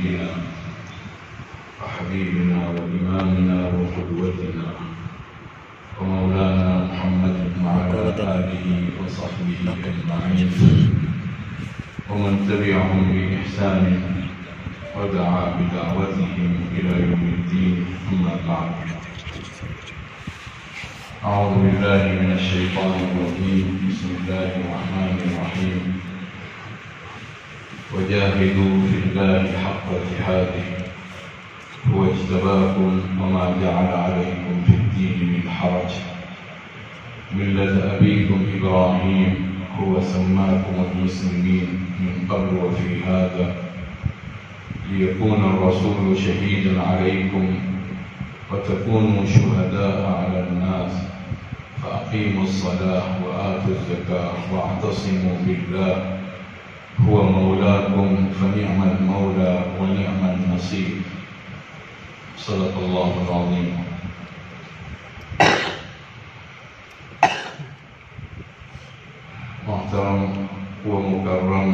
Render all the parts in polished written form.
سيدنا وحبيبنا وإمامنا وقدوتنا ومولانا محمد وعلى آله وصحبه أجمعين ومن تبعهم بإحسان ودعا بدعوتهم إلى يوم الدين. أما بعد، أعوذ بالله من الشيطان الرجيم. بسم الله الرحمن الرحيم. وجاهدوا في الله حق جهاده هو اجتباكم وما جعل عليكم في الدين من حرج ملة أبيكم إبراهيم هو سماكم المسلمين من قبل وفي هذا ليكون الرسول شهيدا عليكم وتكونوا شهداء على الناس فأقيموا الصلاة وآتوا الزكاة واعتصموا بالله هو مولاكم فنعم المولى ونعم النصير. صدق الله العظيم. محترم و مکرم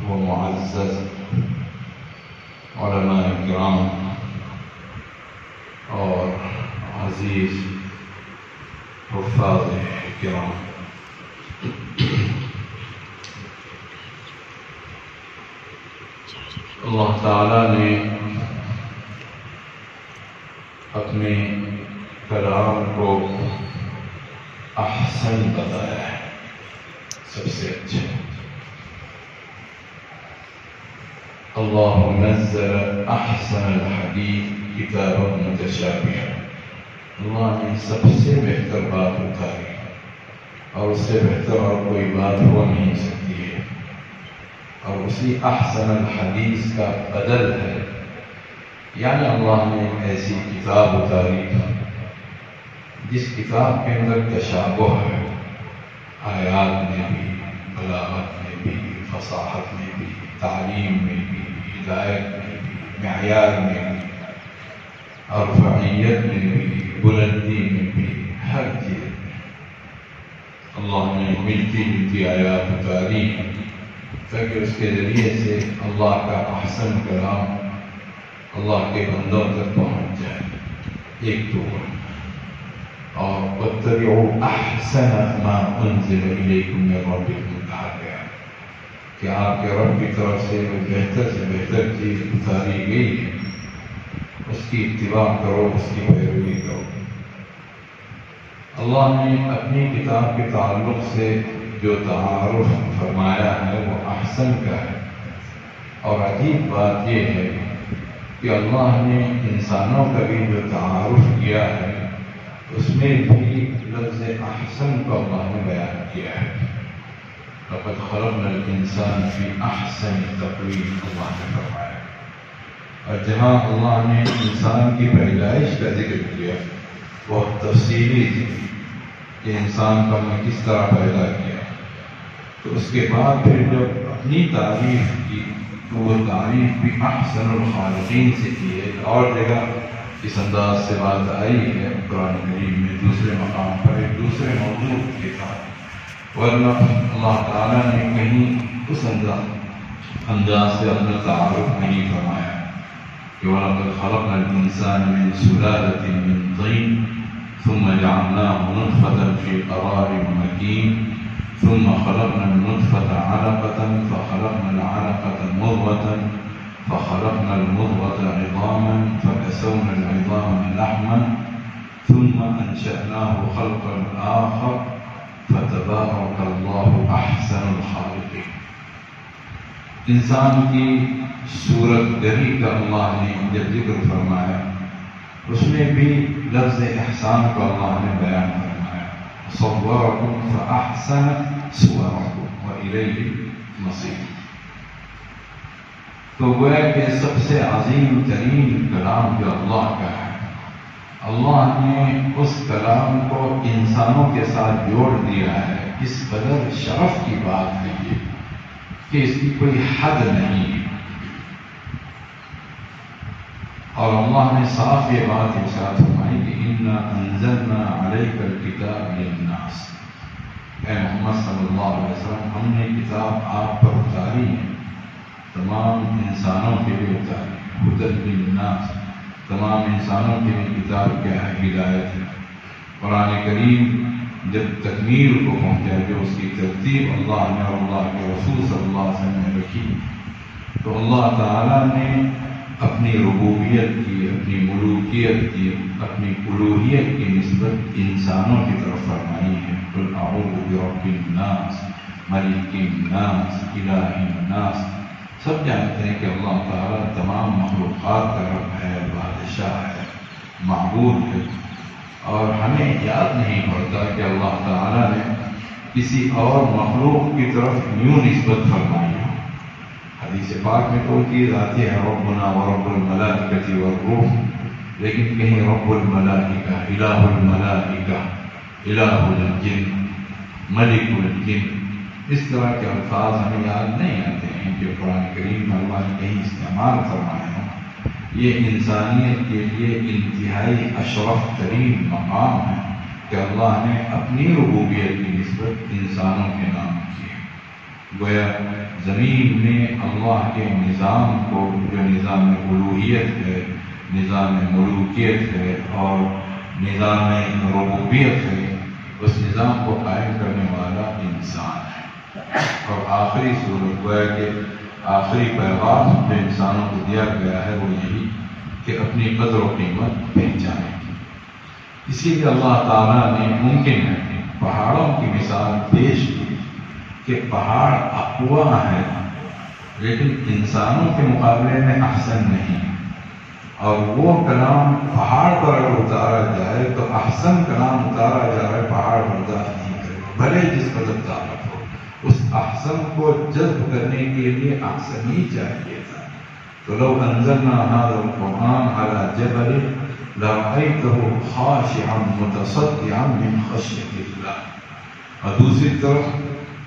و معزز علماء کرام اور عزیز حفاظ کرام، اللہ تعالیٰ نے اپنے کلام کو احسن بتایا ہے، سب سے اچھا. اللہ نزل احسن الحدیث کتابا متشابہا. اللہ نے سب سے بہتر بات اتاری اور اس سے بہتر اور کوئی بات ہو نہیں سکتی ہے، اور اسی احسن الحدیث کا بدل ہے. یعنی اللہ نے ایسی کتاب اتاری جس کتاب کے اندر تشابہ ہے، آیات میں بھی، بلاغت میں بھی، فصاحت میں بھی، تعلیم میں بھی، ہدایت میں بھی، معیار میں بھی، رفعیت میں بھی، بلندی میں بھی، ہر چیز میں اللہ نے ملتی جلتی آیات اتاری تاکہ اس کے ذریعے سے اللہ کا احسن کلام اللہ کے بندوں تک پہنچ جائے. ایک تو اور واتبعوا احسن ما انزل الیکم من ربکم کہا گیا کہ آپ کے رب کی طرف سے بہتر چیز اتاری گئی ہے، اس کی اتباع کرو، اس کی پیروی کرو. اللہ نے اپنی کتاب کے تعلق سے جو تعارف فرمایا ہے وہ احسن کا ہے. اور عجیب بات یہ ہے کہ اللہ نے انسانوں کا بھی جو تعارف کیا ہے اس میں بھی لفظ احسن کو اللہ نے بیان کیا ہے. لقد خلقنا الانسان فی احسن تقویم اللہ نے فرمایا. اور جہاں اللہ نے انسان کی پیدائش کا ذکر کیا بہت تفصیلی تھی کہ انسان کو ہم نے کس طرح پیدا کیا، تو اس کے بعد پھر جب اپنی تعریف کی تو وہ تعریف بھی احسن الخالقین سے کی ہے. اور جگہ اس انداز سے بات آئی ہے قرآن کریم میں، دوسرے مقام پر ایک دوسرے موضوع کے ساتھ، ورنہ اللہ تعالیٰ نے کہیں اس انداز سے اپنا تعارف نہیں فرمایا کہ وَلَقَدْ خَلَقْنَا الْإِنسَانَ مِنْ سُلَالَةٍ مِنْ طِينٍ ثُمَّ جَعَلْنَاهُ نُطْفَةً فِي قَرَارٍ مَكِينٍ ثم خلقنا النطفة علقة فخلقنا العلقة مضغة فخلقنا المضغة عظاما فكسونا العظام لحما ثم أنشأناه خلقا آخر فتبارك الله أحسن الخالقين. انسان کی صورت گری کا اللہ نے جب ذکر فرمایا اس میں بھی لفظ احسان کو اللہ نے بیان فرمایا. صوركم فأحسن صوركم وإليه المصير. تو گویا کہ سب سے عظیم ترین کلام جو اللہ کا ہے، اللہ نے اس کلام کو انسانوں کے ساتھ جوڑ دیا ہے. اس قدر شرف کی بات ہے یہ کہ اس کی کوئی حد نہیں ہے. اور اللہ نے صاف یہ بات ارشاد فرمائی کہ اِنَّا أَنزَلْنَا عَلَيْكَ الْكِتَابَ لِلنَّاسِ. اے محمد صلی اللہ علیہ وسلم، ہم نے کتاب آپ پر اتاری ہے، تمام انسانوں کے لیے اتاری ہے. ہدی للناس، تمام انسانوں کے لیے کتاب کیا ہے؟ ہدایت ہے۔ قرآن کریم جب تکمیل کو پہنچا، جو اس کی ترتیب اللہ نے اور اللہ کے رسول صلی اللہ علیہ وسلم نے رکھی، تو اللہ تعالیٰ نے اپنی ربوبیت کی، اپنی ملوکیت کی، اپنی الوہیت کی نسبت انسانوں کی طرف فرمائی ہے۔ قل اعوذ برب الناس، ملک الناس، الہ الناس۔ سب جانتے ہیں کہ اللہ تعالیٰ تمام مخلوقات کا رب ہے، بادشاہ ہے، معبود ہے، اور ہمیں یاد نہیں پڑتا کہ اللہ تعالیٰ نے کسی اور مخلوق کی طرف یوں نسبت فرمائی ہو۔ حدیث پاک میں تو چیز آتی ہے ربنا ورب الملائکۃ والروح، لیکن کہیں رب الملائکہ، الہ الملائکہ، الہ الجن، ملک الجن، اس طرح کے الفاظ ہمیں یاد نہیں آتے ہیں کہ قرآن کریم میں اللہ نے کہیں استعمال فرمائے ہیں۔ یہ انسانیت کے لیے انتہائی اشرف ترین مقام ہے کہ اللہ نے اپنی ربوبیت کی نسبت انسانوں کے نام کی ہے۔ گویا زمین میں اللہ کے نظام کو، جو نظام الوہیت ہے، نظام ملوکیت ہے اور نظام ربوبیت ہے، اس نظام کو قائم کرنے والا انسان ہے۔ اور آخری صورت گویا کہ آخری پیغام جو انسانوں کو دیا گیا ہے وہ یہی کہ اپنی قدر و قیمت پہچانیں۔ اسی لیے اللہ تعالیٰ نے ممکن ہے پہاڑوں کی مثال پیش کی کہ پہاڑ اقویاء ہے لیکن انسانوں کے مقابلے میں احسن نہیں، اور وہ کلام پہاڑ پر اگر اتارا جائے تو احسن کلام اتارا جا رہا ہے، پہاڑ برداشت نہیں کرے گا، بھلے جس قدر طاقت ہو۔ اس احسن کو جذب کرنے کے لیے احسن ہی چاہیے تھا۔ تو لو انزلنا هذا القرآن على جبل لرأيته خاشعا متصدعا من خشية الله۔ اور دوسری طرف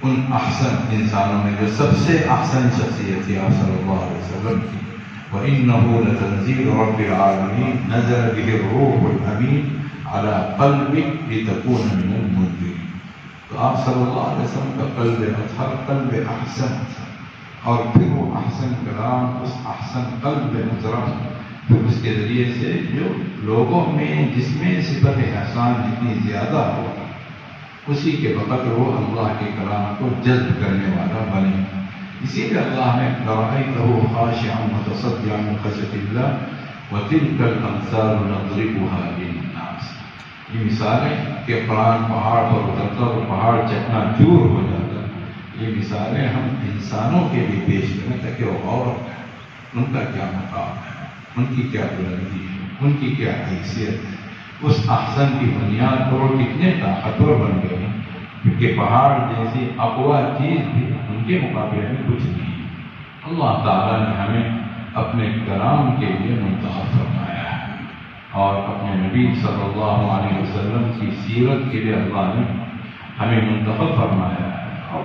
ان احسن انسانوں میں جو سب سے احسن شخصیت تھی آپ صلی اللہ علیہ وسلم کی، وَإِنَّهُ لَتَنزِيلُ رَبِّ الْعَالَمِينَ نَزَلَ بِهِ الرُّوحُ الْأَمِينُ عَلَى قَلْبِكَ لِتَكُونَ مِنَ الْمُنذِرِينَ۔ تو آپ صلی اللہ علیہ وسلم کا قلب اطہر، قلب احسن تھا، اور پھر وہ احسن کلام، اس احسن قلب محترم، پھر اس کے ذریعے سے جو لوگوں میں جس میں صفت احسان جتنی زیادہ ہو، اسی کے وقت وہ اللہ کے کلام کو جذب کرنے والا بنے۔ اسی لیے اللہ نے رأيته خاشعا متصدعا من خشية الله وتلك الأمثال نضربها للناس۔ یہ مثالیں کہ قرآن پہاڑ پر اترتا تو پہاڑ چکنا چور ہو جاتا، یہ مثالیں ہم انسانوں کے لیے پیش کریں تاکہ وہ غور کریں ان کا کیا مقام ہے، ان کی کیا بلندی ہے، ان کی کیا حیثیت ہے، اس احسن کی بنیاد پر وہ کتنے طاقتور بن گئے ہیں، کیونکہ پہاڑ جیسی اقویاء چیز بھی ان کے مقابلے میں کچھ نہیں۔ اللہ تعالیٰ نے ہمیں اپنے کلام کے لیے منتخب فرمایا ہے، اور اپنے نبی صلی اللہ علیہ وسلم کی سیرت کے لیے اللہ نے ہمیں منتخب فرمایا ہے۔ اور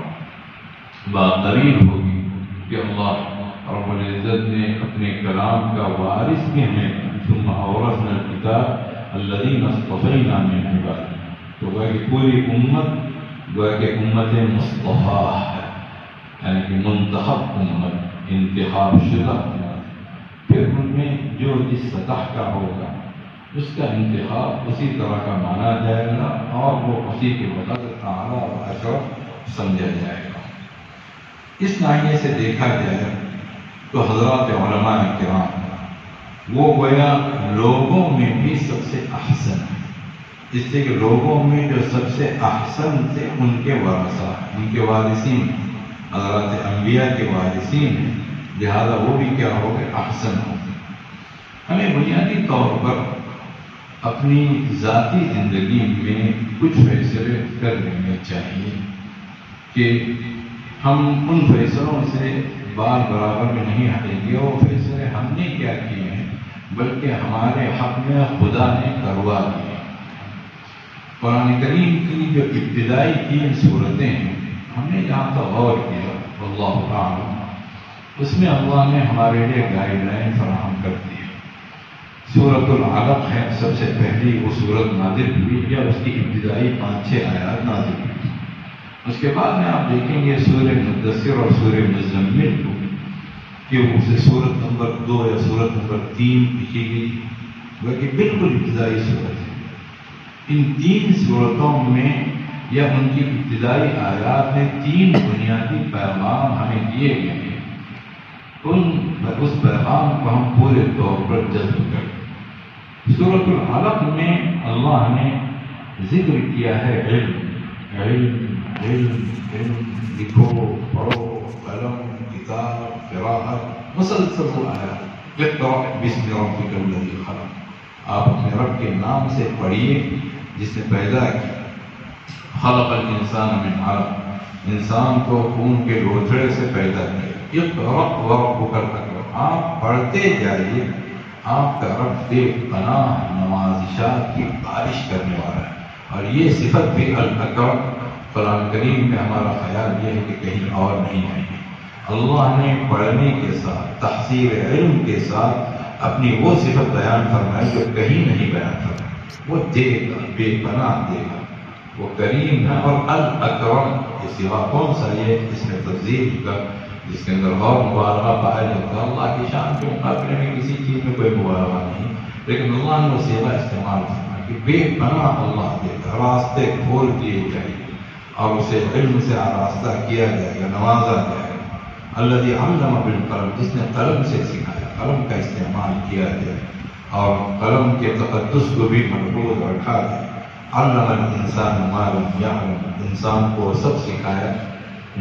بات دلیل ہوگی کہ اللہ رب العزت نے اپنے کلام کا وارث بھی ہمیں ثم اورثنا الکتاب الذین اصطفینا من عبادنا، تو گویا کہ پوری امت گویا کہ امت مصطفیٰ ہے، یعنی کہ منتخب امت، انتخاب شدہ امت۔ پھر ان میں جو جس سطح کا ہوگا اس کا انتخاب اسی طرح کا مانا جائے گا، اور وہ اسی کے بقدر اعلیٰ و اشرف سمجھا جائے گا۔ اس ناحیے سے دیکھا جائے تو حضرات علماء کرام وہ گویا لوگوں میں بھی سب سے احسن ہے، اس لیے کہ لوگوں میں جو سب سے احسن تھے ان کے ورثہ، ان کے وارثین حضرات انبیاء کے وارثین ہیں، لہذا وہ بھی کیا ہو گئے؟ احسن ہو گئے۔ ہمیں بنیادی طور پر اپنی ذاتی زندگی میں کچھ فیصلے کر لینے چاہیے کہ ہم ان فیصلوں سے بال برابر میں نہیں ہٹیں گے، وہ فیصلے ہم نے کیا کیے ہیں بلکہ ہمارے حق میں خدا نے کروا دیے۔ قرآن کریم کی جو ابتدائی 3 صورتیں ہیں ہم نے جہاں تک غور کیا واللہ اعلم، اس میں اللہ نے ہمارے لیے گائیڈ لائن فراہم کر دی ہے۔ سورۃ العلق ہے سب سے پہلی وہ سورت نازل ہوئی، یا اس کی ابتدائی 5-6 آیات نازل ہوئی۔ اس کے بعد میں آپ دیکھیں گے سورہ مدثر اور سورہ مزمل کو کہ اسے سورت نمبر 2 یا سورت نمبر 3 لکھی گئی، بلکہ بالکل ابتدائی صورت ہے۔ ان 3 صورتوں میں یا ان کی ابتدائی آیات میں 3 بنیادی پیغام ہمیں دیے گئے ہیں، اس پیغام کو ہم پورے طور پر جذب کریں۔ سورۃ العلق میں اللہ نے ذکر کیا ہے علم علم علم علم، لکھو پڑھو، قلم، کتاب، قراءت، مسلسل وہ آیا اقرأ باسم ربک الذی خلق، آپ اپنے رب کے نام سے پڑھیے جس نے پیدا کیا۔ خلق الانسان من علق، انسان کو خون کے لوتھڑے سے پیدا کیا۔ اقرأ وربک الاکرم، آپ پڑھتے جائیے، آپ کا رب بے پناہ نوازشات کی بارش کرنے والا ہے۔ اور یہ صفت بھی الاکرم قرآن کریم میں ہمارا خیال یہ ہے کہ کہیں اور نہیں آئی ہے۔ اللہ نے پڑھنے کے ساتھ، تحصیل علم کے ساتھ اپنی وہ صفت بیان فرمائی جو کہیں نہیں بیان فرمائی۔ وہ دے گا، بے پناہ دے گا، وہ کریم ہے۔ اور الاکرم یہ سوا کون سا یہ اس میں تفضیل کا، جس کے اندر اور مبالغہ پایا جاتا ہے۔ اللہ کی شان کے مقابلے میں کسی چیز میں کوئی مبالغہ نہیں، لیکن اللہ نے وہ صیغہ استعمال فرمایا کہ بے پناہ اللہ دے گا، راستے کھول دیے جائیں گے اور اسے علم سے آراستہ کیا جائے گا، نوازا جائے گا۔ الذی علم بالقلم، جس نے قلم سے سکھایا، قلم کا استعمال کیا جائے اور قلم کے تقدس کو بھی محفوظ رکھا جائے۔ علم الانسان ما لم یعلم، انسان کو سب سکھایا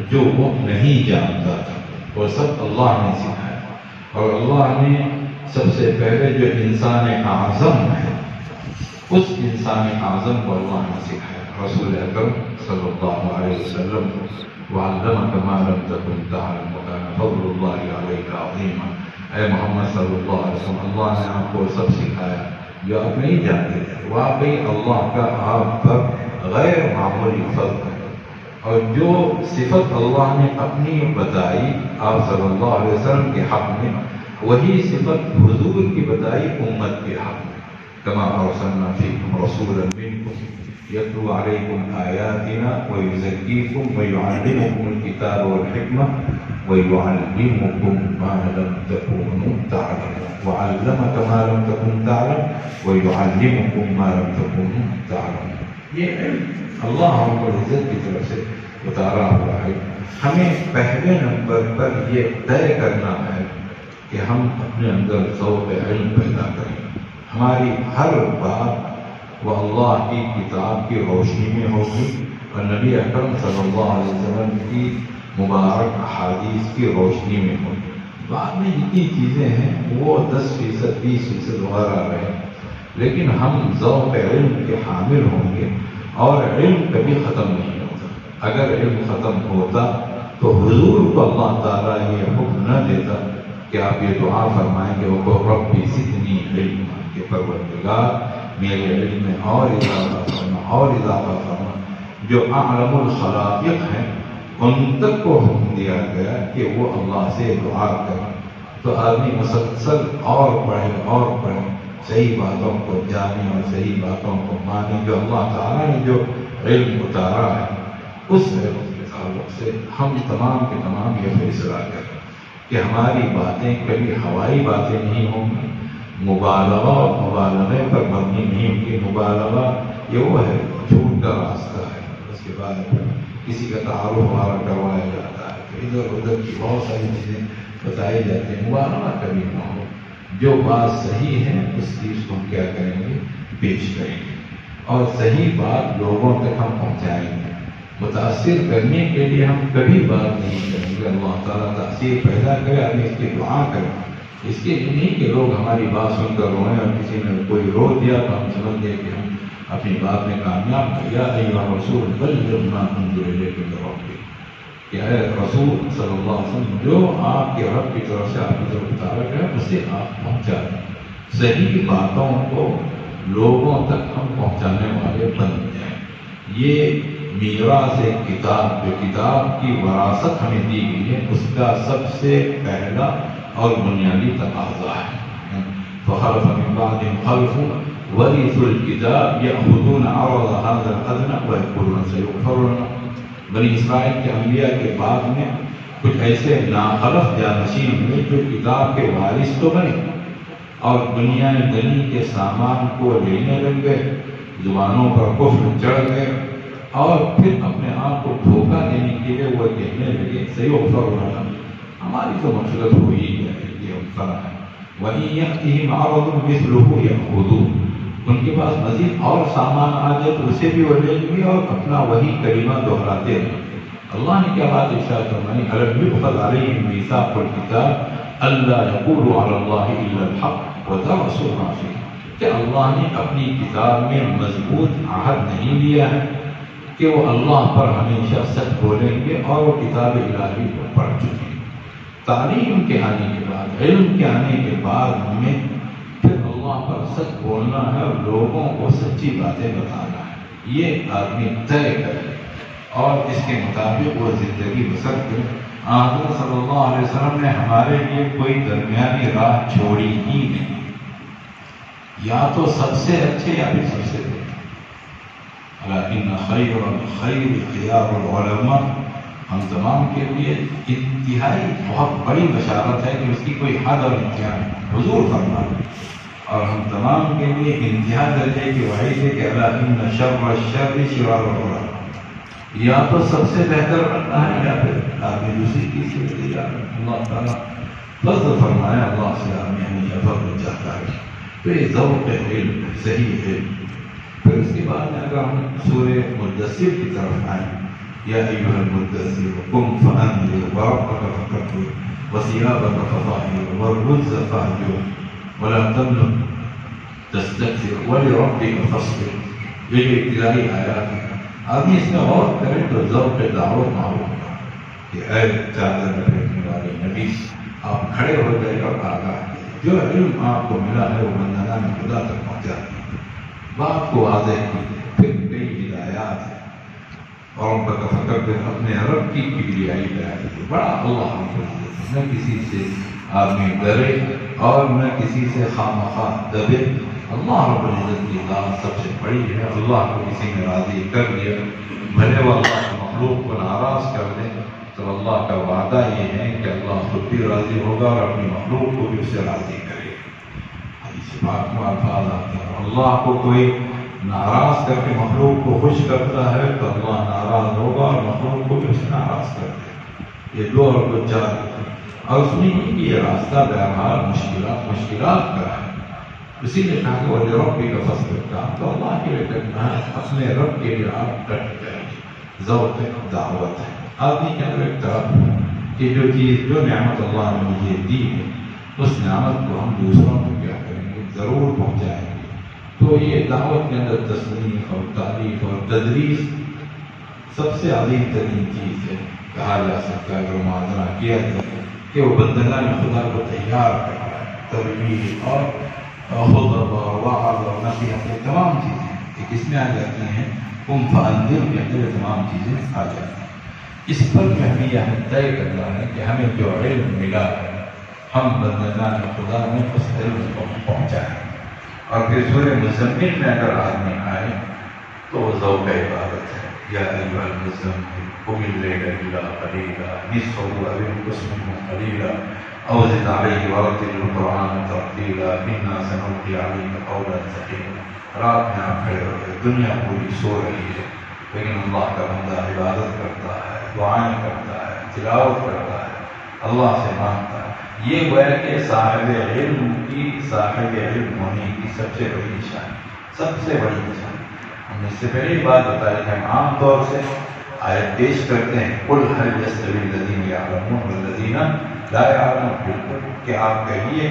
جو وہ نہیں جانتا تھا، وہ سب اللہ نے سکھایا۔ اور اللہ نے سب سے پہلے جو انسان اعظم ہے، اس انسان اعظم کو اللہ نے سکھایا، رسول اکرم صلی اللہ علیہ وسلم کو۔ وعلمک ما لم تکن تعلم وکان فضل اللہ علیک عظیما، اے محمد صلی اللہ علیہ وسلم، اللہ نے آپ کو سب سکھایا جو آپ نہیں جانتے تھے۔ واقعی اللہ کا آپ پر غیر معمولی فضل ہے، اور جو صفت اللہ نے اپنی بتائی آپ صلی اللہ علیہ وسلم کے حق میں، وہی صفت حضور کی بتائی امت کے حق میں۔ کما ارسلنا فیکم رسولا منکم یتلو علیکم آیاتنا ویزکیکم ویعلمکم الکتاب والحکمہ ویعلمکم ما لم تکونوا تعلمون، وعلمک ما لم تکن تعلم ویعلمکم ما لم تکونوا تعلمون۔ یہ علم اللہ رب العزت کی طرف سے اتارا ہوا ہے۔ ہمیں پہلے نمبر پر یہ طے کرنا ہے کہ ہم اپنے اندر ذوق علم پیدا کریں، ہماری ہر بات وہ اللہ کی کتاب کی روشنی میں ہوگی اور نبی اکرم صلی اللہ علیہ وسلم کی مبارک احادیث کی روشنی میں ہوگی۔ بعد میں جتنی چیزیں ہیں وہ 10%، 20% وغیرہ رہے، لیکن ہم ذوق علم کے حامل ہوں گے اور علم کبھی ختم نہیں ہوتا۔ اگر علم ختم ہوتا تو حضور کو اللہ تعالیٰ یہ حکم نہ دیتا کہ آپ یہ دعا فرمائیں کہ وہ ربی زدنی علما، کہ پروردگار میرے علم میں اور اضافہ فرما، اور اضافہ فرما۔ جو اعلم الخلائق ہیں ان تک کو حکم دیا گیا کہ وہ اللہ سے دعا کریں، تو آدمی مسلسل اور پڑھے، صحیح باتوں کو جانے اور صحیح باتوں کو مانے۔ جو اللہ تعالیٰ نے جو علم اتارا ہے، اس علم کے تعلق سے ہم تمام کے تمام یہ فیصلہ کریں کہ ہماری باتیں کبھی ہوائی باتیں نہیں ہوں گی، مبالغہ اور مبالغے پر مبنی نہیں ہوگی۔ مبالغہ یہ وہ ہے جھوٹ کا راستہ ہے، اس کے بعد کسی کا تعارف ہمارا کروایا جاتا ہے، تو ادھر ادھر کی بہت ساری چیزیں بتائی جاتی ہیں۔ مبالغہ کبھی نہ ہو، جو بات صحیح ہے اس چیز کو ہم کیا کریں گے، پیش کریں گے، اور صحیح بات لوگوں تک ہم پہنچائیں گے۔ متاثر کرنے کے لیے ہم کبھی بات نہیں کریں گے۔ اللہ تعالیٰ تاثیر پیدا کرے، ہمیں اس کی دعا کریں، اس کے لیے نہیں کہ لوگ ہماری بات سن کر روئیں، اور کسی نے کوئی رو دیا تو ہم سمجھ گئے کہ ہم اپنی بات میں کامیاب ہیں۔ یا ایھا الرسول بلغ ما انزل الیک من ربک، کہ اے رسول صلی اللہ علیہ وسلم، جو آپ کے رب کی طرف سے آپ کی طرف اتارا گیا اسے آپ پہنچا دیں۔ صحیح باتوں کو لوگوں تک ہم پہنچانے والے بن جائیں۔ یہ میراث کتاب، جو کتاب کی وراثت ہمیں دی گئی ہے، اس کا سب سے پہلا اور بنیادی تقاضا ہے۔ فخلف من بعدهم خلف ورثوا الكتاب يأخذون عرض هذا الأدنى ويقولون سيغفر لنا۔ بنی اسرائیل کے انبیاء کے بعد میں کچھ ایسے ناخلف جانشین ہوئے جو کتاب کے وارث تو بنے اور دنیا دنی کے سامان کو لینے لگ گئے، زبانوں پر کفر چڑھ گئے، اور پھر اپنے آپ کو دھوکہ دینے کے لیے وہ کہنے لگے صحیح اوفر ہونا ہماری تو مقصد ہو ہی ہے، یہ اوفر ہے وہیں یأتیہم عرض مثلہ یأخذوہ، ان کے پاس مزید اور سامان آ جائے تو اسے بھی وہ لے لیں گے اور اپنا وہی کلمہ دہراتے رہیں۔ اللہ نے کیا بات ارشاد فرمائی، أَلَمْ يُؤْخَذْ عَلَيْهِمْ مِيثَاقُ الْكِتَابِ أَلَّا يَقُولُوا عَلَى اللَّهِ إِلَّا الْحَقَّ وَدَرَسُوا مَا فِيهِ، کہ اللہ نے اپنی کتاب میں مضبوط عہد نہیں لیا ہے کہ وہ اللہ پر ہمیشہ سچ بولیں گے، اور وہ کتاب الہی کو پڑھ چکے ہیں۔ تعلیم کے آنے کے بعد، علم کے آنے کے بعد ہمیں پھر اللہ پر سچ بولنا ہے اور لوگوں کو سچی باتیں بتانا ہے، یہ آدمی طے کرے اور اس کے مطابق وہ زندگی بسر کرے۔ حضرت صلی اللہ علیہ وسلم نے ہمارے لیے کوئی درمیانی راہ چھوڑی ہی نہیں، یا تو سب سے اچھے یا پھر سب سے بڑے۔ لیکن خیر الخیر خیار العلماء، ہم تمام کے لیے انتہائی بہت بڑی بشارت ہے کہ اس کی کوئی حد اور انتہا نہیں، حضور فرماتے، اور ہم تمام کے لیے انتہا درجے کی وعید ہے کہ ان شر الشر شرار العلماء، یا تو سب سے بہتر بننا ہے یا پھر آدمی دوسری چیز سے لے جانا۔ اللہ تعالیٰ فضل فرمایا، اللہ سے آدمی ہمیشہ فضل چاہتا ہے۔ تو یہ ذوق علم، صحیح علم۔ پھر اس کے بعد میں اگر ہم سورہ مدثر کی طرف آئیں، یا ایھا المدثر قم فانذر وربک فکبر وثیابک فطہر والرجز فاہجر ولا تمنن تستکثر ولربک فاصبر، یہ ابتدائی آیات ہیں۔ آدمی اس میں غور کرے تو ذوق دعوت معلوم ہوگا کہ اے چادر لپیٹنے والے نبی، آپ کھڑے ہو گئے اور آگاہ جو علم آپ کو ملا ہے وہ بندگان خدا تک پہنچا دی، بات کو واضح کی، پھر کئی ہدایات ہیں، اور ان کا فکر اپنے رب کی کبریائی بیان کی۔ بڑا اللہ ہم کو نہ کسی سے آدمی ڈرے اور نہ کسی سے خامخواہ دبے۔ اللہ رب العزت کی ذات سب سے بڑی ہے، اللہ کو کسی نے راضی کر دیا، بھلے وہ اللہ کے مخلوق کو ناراض کر دے تو اللہ کا وعدہ یہ ہے کہ اللہ خود بھی راضی ہوگا اور اپنی مخلوق کو بھی اسے راضی کرے گا۔ حدیث پاک میں الفاظ آتے ہیں، اللہ کو کوئی ناراض کر کے مخلوق کو خوش کرتا ہے تو اللہ ناراض ہوگا اور مخلوق کو بھی اسے ناراض کر دے گا۔ یہ دو اور دو چار، اور اس نے یہ راستہ بہرحال مشکلات کا ہے، اسی لیے کہا کہ وہ رب کا فصل کا، تو اللہ کے لیے کرنا ہے، اپنے رب کے لیے آپ ڈٹ جائیں۔ ذوق دعوت ہے آدمی کے اندر ایک طرف کہ جو چیز، جو نعمت اللہ نے مجھے دی ہے، اس نعمت کو ہم دوسروں کو کیا کریں گے، ضرور پہنچائیں گے۔ تو یہ دعوت کے اندر تصنیف اور تعریف اور تدریس سب سے عظیم ترین چیز ہے۔ کہا جا سکتا ہے، اگر معاذرہ کیا جائے کہ وہ بندگان خدا کو تیار کرتا ہے، تربیت اور خطب اور وعظ اور نصیحت، تمام چیزیں کہ کس میں آ جاتی ہیں، قم فانذر کے اندر تمام چیزیں آ جاتی ہیں۔ اس پر میں ہمیں یہ طے کرنا ہے کہ ہمیں جو علم ملا ہے، ہم بندگان خدا میں اس علم کو پہنچائیں۔ اور پھر سورہ مزمل میں اگر آدمی آئے تو وہ ذوق عبادت ہے، یا ایھا المزمل قم اللیل الا قلیلا نصفہ او انقص منہ قلیلا او زد علیہ ورتل القرآن ترتیلا انا سنلقی علیک قولا ثقیلا۔ رات میں آپ کھڑے ہو گئے، دنیا پوری سو رہی ہے، لیکن اللہ کا بندہ عبادت کرتا ہے، دعائیں کرتا ہے، تلاوت کرتا ہے، اللہ سے مانگتا ہے۔ یہ گویا کہ صاحب علم ہونے کی سب سے بڑی نشانی، سب سے بڑی نشانی۔ ہم نے اس سے پہلے ہی بات بتائی کہ ہم عام طور سے آیت پیش کرتے ہیں، قل هل يستوي الذين يعلمون والذين لا يعلمون، بالکل کہ آپ کہیے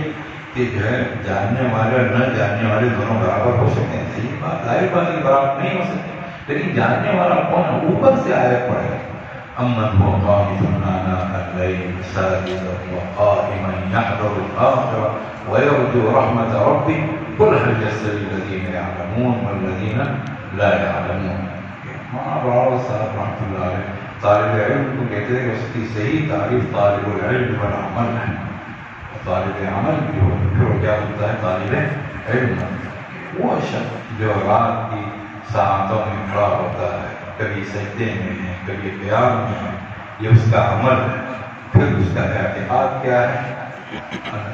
کہ جو ہے جاننے والے اور نہ جاننے والے دونوں برابر ہو سکتے ہیں۔ صحیح بات، ظاہر بات ہے برابر نہیں ہو سکتے، لیکن جاننے والا کون ہے؟ اوپر سے آیت پڑھے، امن هو قانت آناء الليل ساجدا وقائما يحذر الآخرة ويرجو رحمة ربه قل هل يستوي الذين يعلمون والذين لا يعلمون۔ مولانا صاحب رحمۃ اللہ علیہ طالب علم کو کہتے ہیں کہ اس کی صحیح تعریف طالب العلم والعمل ہے، طالب عمل بھی ہو، پھر وہ کیا ہوتا ہے طالب علم، وہ شخص جو رات کی ساعتوں میں کھڑا ہوتا ہے، کبھی سجدے میں ہے، کبھی قیام میں ہے، یہ اس کا عمل ہے۔ پھر اس کا اعتقاد کیا ہے؟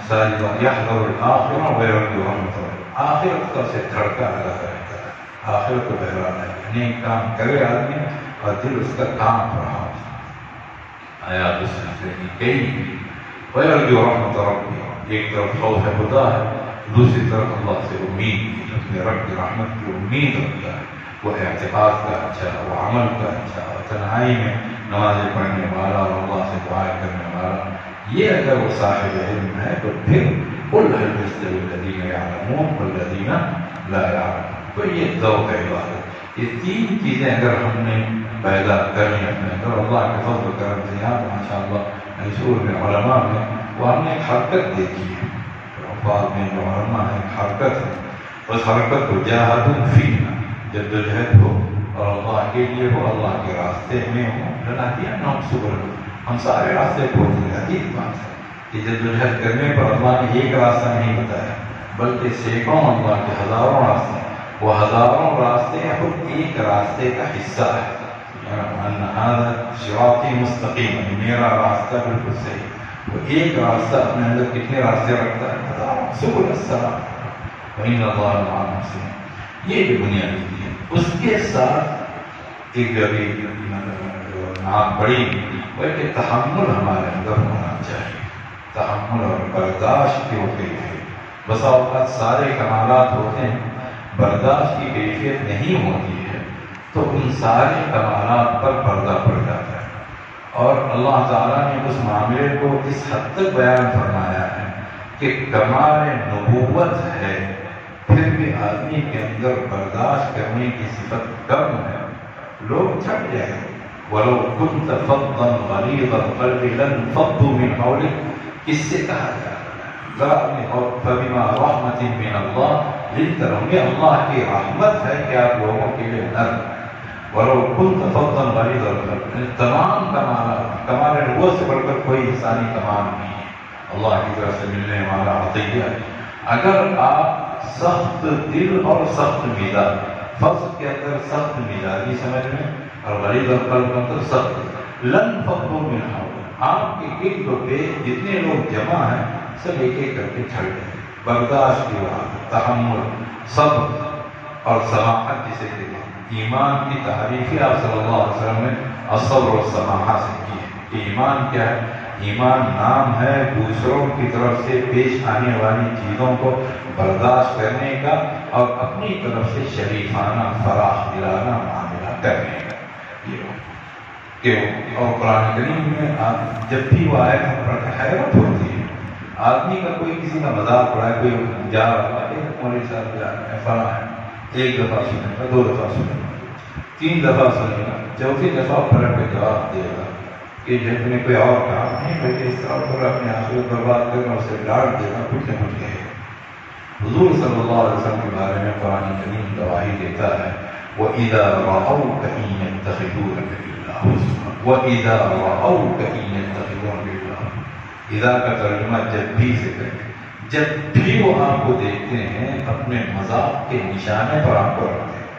يحذر الآخرة ويرجو رحمة ربه، آخرت کا سے دھڑکا لگا رہتا ہے، آخرت کو بہرا ہے، نیک کام کرے آدمی اور دل اس کا کام رہا آیا دوسرے کی کئی ويرجو رحمة ربه، ایک طرف خوف خدا ہے، دوسری طرف اللہ سے امید، اپنے رب کی رحمت کی امید رکھتا ہے، وہ اعتقاد کا اچھا، وہ عمل کا اچھا، اور تنہائی میں نمازیں پڑھنے والا اور اللہ سے دعائیں کرنے والا، یہ اگر وہ صاحب علم ہے تو پھر قل هل يستوي الذين يعلمون والذين لا يعلمون، تو یہ ذوق عبادت، یہ تین چیزیں اگر ہم نے پیدا کرنی اپنے اندر اللہ کے فضل و کرم سے، یہاں ماشاء اللہ منصور میں علماء میں وہ ہم نے ایک حرکت دیکھی ہے، بعد میں جو علماء ہے حرکت ہے، اس حرکت کو جاہدوا فینا، جدوجہد ہو اور اللہ کے لیے ہو، اللہ کے راستے میں ہو، لنہدینہم سبلنا، ہم سارے راستے کھول دیں۔ عجیب بات ہے کہ جدوجہد کرنے پر اللہ نے ایک راستہ نہیں بتایا بلکہ سینکڑوں اللہ کے ہزاروں راستے، وہ ہزاروں راستے خود ایک راستے کا حصہ ہے، ان ھذا صراطی مستقیم، میرا راستہ بالکل صحیح، وہ ایک راستہ اپنے اندر کتنے راستے رکھتا ہے؟ ہزاروں، سبل السلام، وإن اللہ مع المحسنین، یہ جو بنیادی ہے۔ اس کے ساتھ ایک جو بڑی وہ کہ تحمل ہمارے اندر ہونا چاہیے، تحمل اور برداشت کی وہ کیفیت، بسا اوقات سارے کمالات ہوتے ہیں، برداشت کی کیفیت نہیں ہوتی ہے تو ان سارے کمالات پر پردہ پڑ جاتا ہے، اور اللہ تعالیٰ نے اس معاملے کو اس حد تک بیان فرمایا ہے کہ کمال نبوت ہے پھر بھی آدمی کے اندر برداشت کرنے کی صفت کم ہے، لوگ چھٹ جائیں گے، وَلَوْ كُنْتَ فَضًّا غَلِيظَ الْقَلْبِ لَانفَضُّوا مِنْ حَوْلِكَ، کس سے کہا جاتا ہے؟ ذرا اپنے فَبِمَا رَحْمَةٍ مِّنَ اللَّهِ لِنْتَ لَهُمْ، یہ اللہ کی رحمت ہے کہ آپ لوگوں کے لیے نرم ہے۔ وَلَوْ كُنْتَ فَضًّا غَلِيظَ الْقَلْبِ، تمام کمال نبوت سے بڑھ کر کوئی انسانی کمال نہیں ہے، اللہ کی طرف سے ملنے والا عطیہ۔ اگر آپ سخت دل اور سخت مزاج، فضل کے اندر سخت مزاجی سمجھ میں اور غلیظ القلب کے اندر سخت، لن فضوا من حولک، آپ کے گرد و پیش جتنے لوگ جمع ہیں سب ایک ایک کر کے چھڑ گئے، برداشت کی بات، تحمل، صبر اور سماحت جسے کہتے ہیں۔ ایمان کی تعریف آپ صلی اللہ علیہ وسلم نے الصبر والسماحہ سے کی ہے کہ ایمان کیا ہے؟ ایمان نام ہے دوسروں کی طرف سے پیش آنے والی چیزوں کو برداشت کرنے کا اور اپنی طرف سے شریفانہ فراخ دلانا معاملہ کرنے کا، کہ اور قرآن کریم میں آپ جب بھی وہ آئے پڑھتے حیرت ہوتی ہے، آدمی کا کوئی کسی کا مذاق اڑائے، کوئی جا رہا ہے مولوی صاحب جا رہے ہیں فلاں ہے، ایک دفعہ سنے گا، دو دفعہ سنے گا، تین دفعہ سنے گا، چوتھی دفعہ پلٹ کے جواب دے گا کہ جب نے کوئی اور کام نہیں بلکہ اس طرح پر اپنے آخرت برباد کرنا، اسے ڈانٹ دینا، کچھ نہ کچھ کہے۔ حضور صلی اللہ علیہ وسلم کے بارے میں قرآن کریم گواہی دیتا ہے وَإِذَا رَأَوْكَ إِن يَتَّخِذُونَكَ إِلَّا هُزُوًا، وَإِذَا رَأَوْكَ إِن يَتَّخِذُونَكَ إِلَّا هُزُوًا، اذا کا ترجمہ جب بھی سے کریں، جب بھی وہ آپ کو دیکھتے ہیں اپنے مذاق کے نشانے پر آپ کو رکھتے ہیں۔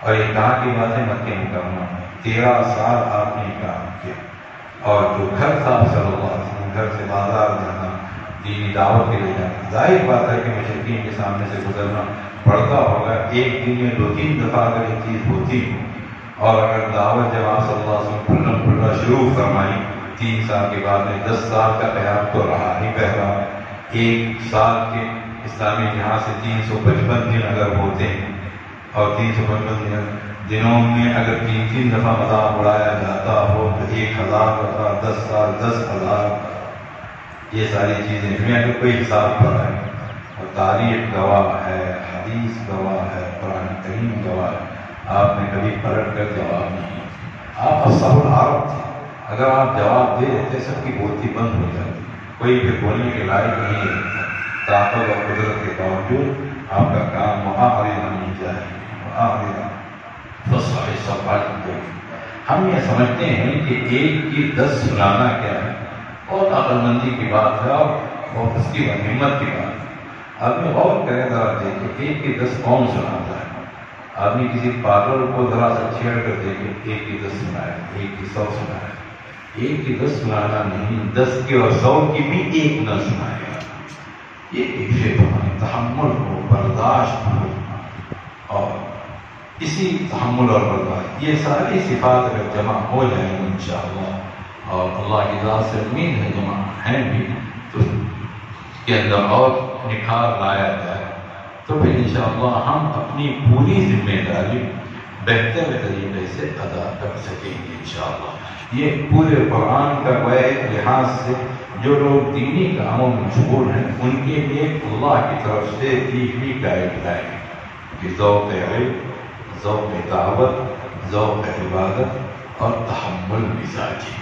اور یہ کہاں کی بات ہے؟ مکہ مکرمہ میں 13 سال آپ نے کام کیا، اور جو گھر تھا صلی اللہ علیہ وسلم، گھر سے بازار جانا، دینی دعوت کے لیے جانا، ظاہر بات ہے کہ مشرکین کے سامنے سے گزرنا پڑتا ہوگا، ایک دن میں 2-3 دفعہ اگر یہ چیز ہوتی اور اگر دعوت جب آپ صلی اللہ علیہ وسلم پھلنا شروع فرمائی 3 سال کے بعد میں 10 سال کا قیام تو رہا ہی پہلا، ایک سال کے اسلامی لحاظ سے 355 دن اگر ہوتے ہیں اور 355 دنوں میں اگر 3 دفعہ مذاق اڑایا جاتا ہو تو 1000 دفعہ 10 سال 10,000، یہ ساری چیزیں میں اگر کوئی حساب پر ہے، اور تاریخ گواہ ہے، حدیث گواہ ہے، قرآن کریم گواہ ہے، آپ نے کبھی پلٹ کر جواب نہیں، آپ اصحاب العرب تھے، اگر آپ جواب دے دیتے سب کی بولتی بند ہو جاتی، کوئی بھی بولنے کے لائق نہیں رہتا، طاقت اور قدرت کے باوجود آپ کا کام معارضہ نہیں چاہیے، معارضہ فصح صفحات کو۔ ہم یہ سمجھتے ہیں کہ 1 کی 10 سنانا کیا ہے، بہت عقل مندی کی بات ہے اور بہت اس کی ہمت کی بات ہے۔ آدمی غور کرے ذرا دیکھے 1 کی 10 کون سناتا ہے؟ آدمی کسی پاگل کو ذرا سا چھیڑ کر دیکھے 1 کی 10 سنائے، 1 کی 100 سنائے، ایک کی 10 سنانا نہیں، 10 کی اور 100 کی بھی ایک نہ سنائے گا۔ یہ کیفیت ہماری تحمل ہو، برداشت ہو، اور اسی تحمل اور برداشت یہ ساری صفات اگر جمع ہو جائیں گے انشاءاللہ، اور اللہ کی ذات سے امید ہے جمع ہیں بھی، تو اس کے اندر اور نکھار لایا جائے تو پھر انشاءاللہ ہم اپنی پوری ذمہ داری بہتر طریقے سے ادا کر سکیں گے انشاءاللہ۔ یہ پورے قرآن کا وہ ایک لحاظ سے جو لوگ دینی کاموں میں مشغول ہیں ان کے لیے اللہ کی طرف سے دی ہوئی گائیڈ لائن کہ ذوق علم، ذوق دعوت، ذوق عبادت اور تحمل مزاجی،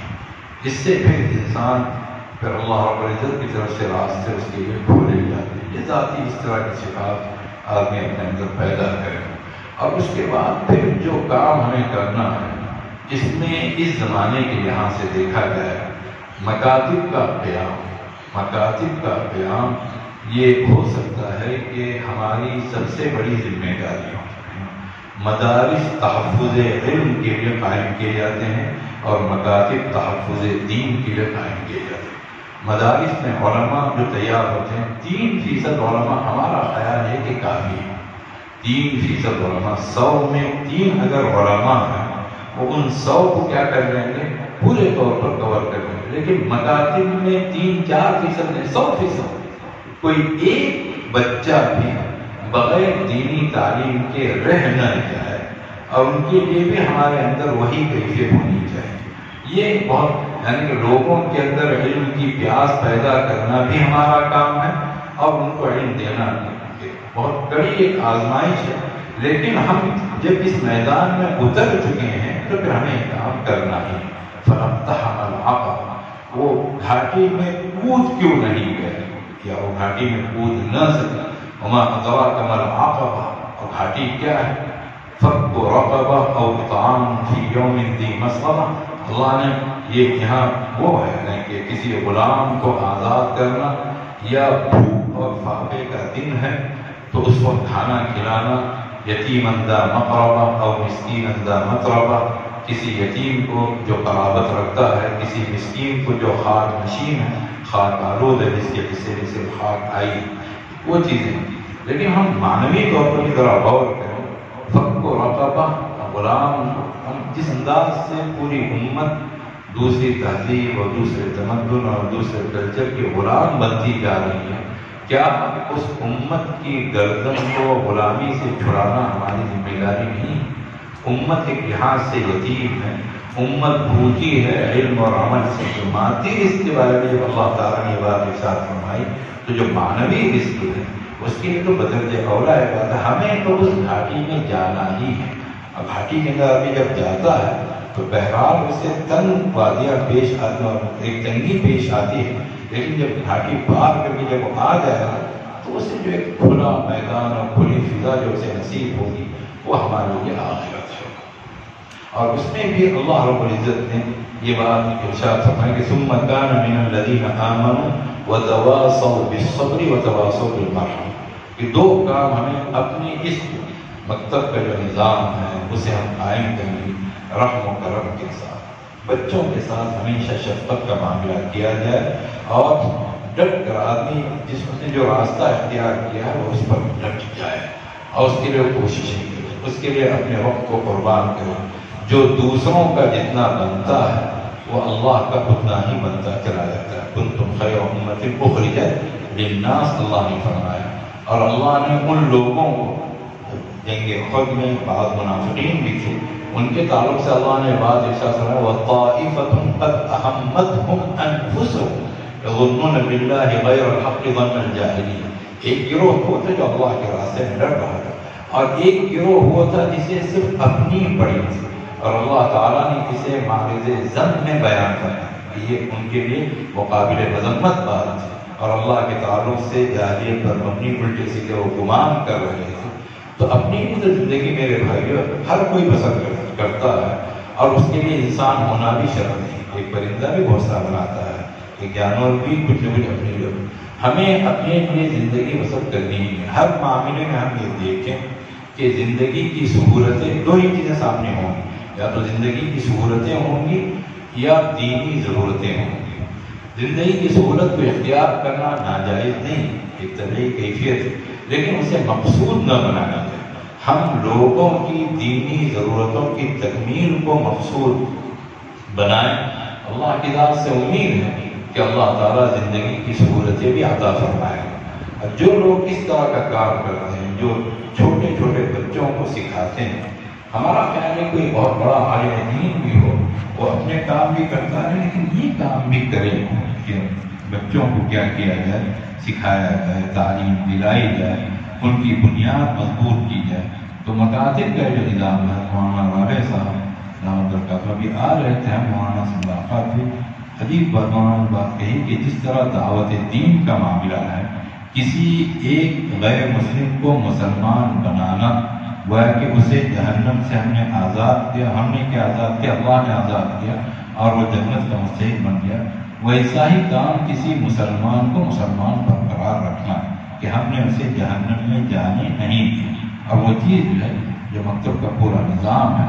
اس سے پھر انسان پھر اللہ رب العزت کی طرف سے راستے اس کے لیے کھولے جاتے ہیں۔ یہ ذاتی اس طرح کی صفات آدمی اپنے اندر پیدا کرے، اور اس کے بعد پھر جو کام ہمیں کرنا ہے اس میں اس زمانے کے یہاں سے دیکھا جائے مکاتب کا قیام یہ ہو سکتا ہے کہ ہماری سب سے بڑی ذمہ داری ہو۔ مدارس تحفظ علم کے لیے قائم کیے جاتے ہیں اور مکاتب تحفظ دین کے لیے قائم کیے جاتے ہیں۔ مدارس میں علماء جو تیار ہوتے ہیں 3% علماء ہمارا خیال ہے کہ کافی ہے۔ 3% علماء، 100 میں 3 اگر علماء ہیں وہ ان 100 کو کیا کر لیں گے، پورے طور پر کور کر لیں گے۔ لیکن مکاتب میں 3-4% نہیں، 100%۔ کوئی ایک بچہ بھی بغیر دینی تعلیم کے رہ نہ جائے، اور ان کے لیے بھی ہمارے اندر وہی کیفیت ہونی چاہیے۔ یہ بہت یعنی کہ لوگوں کے اندر علم کی پیاس پیدا کرنا بھی ہمارا کام ہے، اور ان کو علم دینا بھی بہت بڑی ایک آزمائش ہے۔ لیکن ہم جب اس میدان میں اتر چکے ہیں تو پھر ہمیں کام کرنا ہی۔ فَلَقْتَحَمَ الْعَقَبَةَ، وہ گھاٹی میں کود کیوں نہیں گئے، کیا وہ گھاٹی میں کود نہ سکے؟ وَمَا أَدْرَاكَ مَا الْعَقَبَةُ، اور گھاٹی کیا ہے؟ فَكُّ رَقَبَةٍ أَوْ إِطْعَامٌ فِي يَوْمٍ ذِي مَسْغَبَةٍ۔ اللہ نے یہ یہاں وہ ہے کہ کسی غلام کو آزاد کرنا، یا بھوک اور فاقے کا دن ہے تو اس کو کھانا کھلانا، یتیم ذا مقربہ اور مسکین ذا متربہ، کسی یتیم کو جو قرابت رکھتا ہے، کسی مسکین کو جو خاک نشین ہے، خاک آلود ہے، جس کے حصے میں سے خاک آئی، وہ چیزیں۔ لیکن ہم معنوی طور پر ذرا غور کریں، فک و رقبہ، غلام، ہم جس انداز سے پوری امت دوسری تہذیب اور دوسرے تمدن اور دوسرے کلچر کے غلام بنتی جا رہی ہے، کیا اس امت کی گردن کو غلامی سے چھڑانا ہماری ذمہ داری نہیں؟ امت ایک لحاظ سے یتیم ہے، امت بھوکی ہے علم اور عمل سے۔ جو مادی رزق کے بارے میں جب اللہ تعالیٰ نے یہ بات ارشاد فرمائی تو جو معنوی رزق ہے اس کے لیے تو بدرجہ اولا ہے بات ہے، ہمیں تو اس گھاٹی میں جانا ہی ہے۔ اب گھاٹی کے اندر آدمی جب جاتا ہے تو بہرحال اسے تنگ وادیاں پیش آتی اور ایک تنگی پیش آتی ہے، لیکن جب گھاٹی پار کر کے جب وہ آ جائے گا تو اسے جو ایک کھلا میدان اور کھلی فضا جو اسے نصیب ہوگی وہ ہمارے لیے آخرت ہے۔ اور اس میں بھی اللہ رب العزت نے یہ بات ارشاد فرمائی کہ ثم كان من الذين آمنوا وتواصوا بالصبر وتواصوا بالمرحمة، یہ دو کام ہمیں اپنی اس مکتب کا جو نظام ہے اسے ہم قائم کریں، رحم و کرم کے ساتھ، بچوں کے ساتھ ہمیشہ شفقت کا معاملہ کیا جائے، اور ڈٹ کر آدمی جس نے جو راستہ اختیار کیا ہے وہ اس پر ڈٹ جائے اور اس کے لیے کوششیں کرے، اس کے لیے اپنے وقت کو قربان کرے۔ جو دوسروں کا جتنا بنتا ہے وہ اللہ کا اتنا ہی بنتا چلا جاتا ہے۔ کنتم خیر امۃ اخرجت للناس، اللہ نے فرمایا، اور اللہ نے ان لوگوں کو جنگ احد میں بعض منافقین بھی تھے، ان کے تعلق سے اللہ نے بات ارشاد فرمایا وَطَائِفَةٌ قَدْ أَهَمَّتْهُمْ أَنفُسُهُمْ يَظُنُّونَ بِاللَّهِ غَيْرَ الْحَقِّ ظَنَّ الْجَاهِلِيَّةِ۔ ایک گروہ وہ تھا جو اللہ کے راستے میں ڈر رہا تھا، اور ایک گروہ وہ تھا جسے صرف اپنی پڑی تھی، اور اللہ تعالیٰ نے اسے معرض ذم میں بیان کرنا، یہ ان کے لیے وہ قابل مذمت بات ہے، اور اللہ کے تعلق سے جاہلیت پر مبنی الٹے سیدھے وہ گمان کر رہے تھے۔ تو اپنی بھی زندگی میرے بھائیو ہر کوئی پسند کرتا ہے، اور اس کے لیے انسان ہونا بھی شرط ہے۔ ایک پرندہ بھی گھونسلہ بناتا ہے، ایک جانور بھی کچھ نہ کچھ اپنے لیے، ہمیں اپنے لیے زندگی پسند کرنی ہی ہے۔ ہر معاملے میں ہم یہ دیکھیں کہ زندگی کی سہولتیں دو ہی چیزیں سامنے ہوں گی، یا تو زندگی کی سہولتیں ہوں گی یا دینی ضرورتیں ہوں. زندگی کی سہولت کو اختیار کرنا ناجائز نہیں، ایک طبعی کیفیت ہے، لیکن اسے مقصود نہ بنانا چاہیے. ہم لوگوں کی دینی ضرورتوں کی تکمیل کو مقصود بنائیں. اللہ کی ذات سے امید ہے کہ اللہ تعالیٰ زندگی کی سہولتیں بھی عطا فرمائے. اور جو لوگ اس طرح کا کام کرتے ہیں، جو چھوٹے چھوٹے بچوں کو سکھاتے ہیں، ہمارا خیال ہے کوئی بہت بڑا عالم دین بھی ہو، وہ اپنے کام بھی کرتا ہے لیکن یہ کام بھی کرے کہ بچوں کو کیا کیا جائے، سکھایا جائے، تعلیم دلائی جائے، ان کی بنیاد مضبوط کی جائے. تو مکاتب کا جو نظام ہے، مولانا رابع صاحب دامت برکاتہ بھی آ رہے تھے، مولانا سے ملاقات ہوئی. عجیب بات کہی کہ جس طرح دعوت دین کا معاملہ ہے، کسی ایک غیر مسلم کو مسلمان بنانا گویا کہ اسے جہنم سے ہم نے آزاد کیا. ہم نے کیا آزاد کیا؟ اللہ نے آزاد کیا اور وہ جنت کا مستحق بن گیا. ویسا ہی کام کسی مسلمان کو مسلمان برقرار رکھنا کہ ہم نے اسے جہنم میں جانے نہیں دی. اور وہ چیز جو ہے، جو مکتب کا پورا نظام ہے،